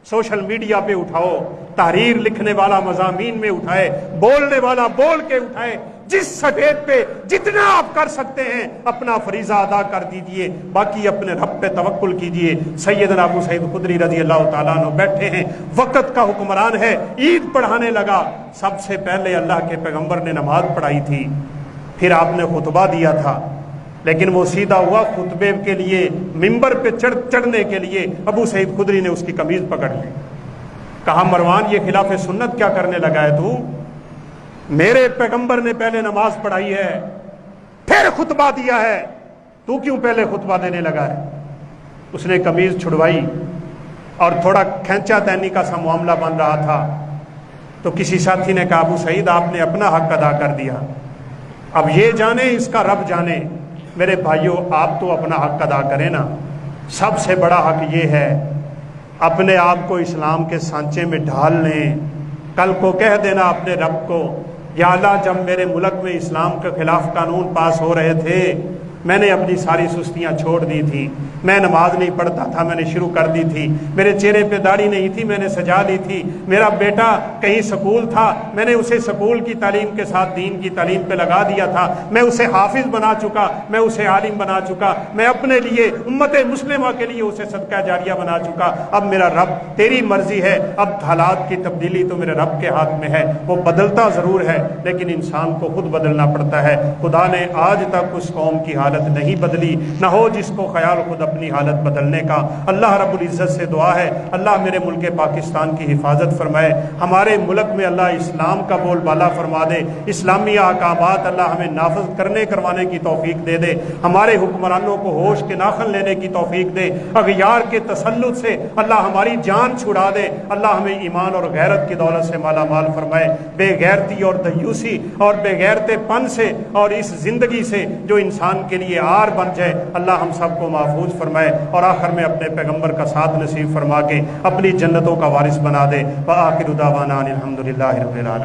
سوشل میڈیا پہ اٹھاؤ، تحریر لکھنے والا مضامین میں اٹھائے، بولنے والا بول کے اٹھائے۔ جس سٹیج پہ جتنا آپ کر سکتے ہیں اپنا فریضہ ادا کر دیجئے، باقی اپنے رب پہ توکل کیجئے۔ سیدنا ابو سعید خدری رضی اللہ تعالیٰ عنہ بیٹھے ہیں، وقت کا حکمران ہے، عید پڑھانے لگا۔ سب سے پہلے اللہ کے پیغمبر نے نماز پڑھائی تھی، پھر آپ نے خطبہ دیا تھا، لیکن وہ سیدھا ہوا خطبے کے لیے، ممبر پہ چڑھنے کے لیے ابو سعید خدری نے اس کی قمیض پکڑ لی، کہا مروان یہ خلاف سنت کیا کرنے لگا ہے تو؟ میرے پیغمبر نے پہلے نماز پڑھائی ہے پھر خطبہ دیا ہے، تو کیوں پہلے خطبہ دینے لگا ہے؟ اس نے قمیض چھڑوائی اور تھوڑا کھینچا تینی کا سا معاملہ بن رہا تھا، تو کسی ساتھی نے کہا ابو سعید آپ نے اپنا حق ادا کر دیا، اب یہ جانے اس کا رب جانے۔ میرے بھائیوں آپ تو اپنا حق ادا کریں نا، سب سے بڑا حق یہ ہے اپنے آپ کو اسلام کے سانچے میں ڈھال لیں۔ کل کو کہہ دینا اپنے رب کو، یا اللہ جب میرے ملک میں اسلام کے خلاف قانون پاس ہو رہے تھے میں نے اپنی ساری سستیاں چھوڑ دی تھی، میں نماز نہیں پڑھتا تھا میں نے شروع کر دی تھی، میرے چہرے پہ داڑھی نہیں تھی میں نے سجا لی تھی، میرا بیٹا کہیں سکول تھا میں نے اسے سکول کی تعلیم کے ساتھ دین کی تعلیم پہ لگا دیا تھا، میں اسے حافظ بنا چکا، میں اسے عالم بنا چکا، میں اپنے لیے امت مسلمہ کے لیے اسے صدقہ جاریہ بنا چکا۔ اب میرا رب تیری مرضی ہے، اب حالات کی تبدیلی تو میرے رب کے ہاتھ میں ہے، وہ بدلتا ضرور ہے لیکن انسان کو خود بدلنا پڑتا ہے۔ خدا نے آج تک اس قوم کی حالت نہیں بدلی، نہ ہو جس کو خیال خود اپنی حالت بدلنے کا۔ اللہ رب العزت سے دعا ہے اللہ میرے ملک پاکستان کی حفاظت فرمائے، ہمارے ملک میں اللہ اسلام کا بول بالا فرما دے، اسلامی احکامات اللہ ہمیں نافذ کروانے کی توفیق دے دے، ہمارے حکمرانوں کو ہوش کے ناخن لینے کی توفیق دے، اغیار کے تسلط سے اللہ ہماری جان چھڑا دے، اللہ ہمیں ایمان اور غیرت کی دولت سے مالا مال فرمائے، بے غیرتی اور دیوسی اور بے غیرت پن سے اور اس زندگی سے جو انسان کے لیے آر بن جائے اللہ ہم سب کو محفوظ فرمائے، اور آخر میں اپنے پیغمبر کا ساتھ نصیب فرما کے اپنی جنتوں کا وارث بنا دے۔ وآخر دعوانا الحمدللہ رب العالمین۔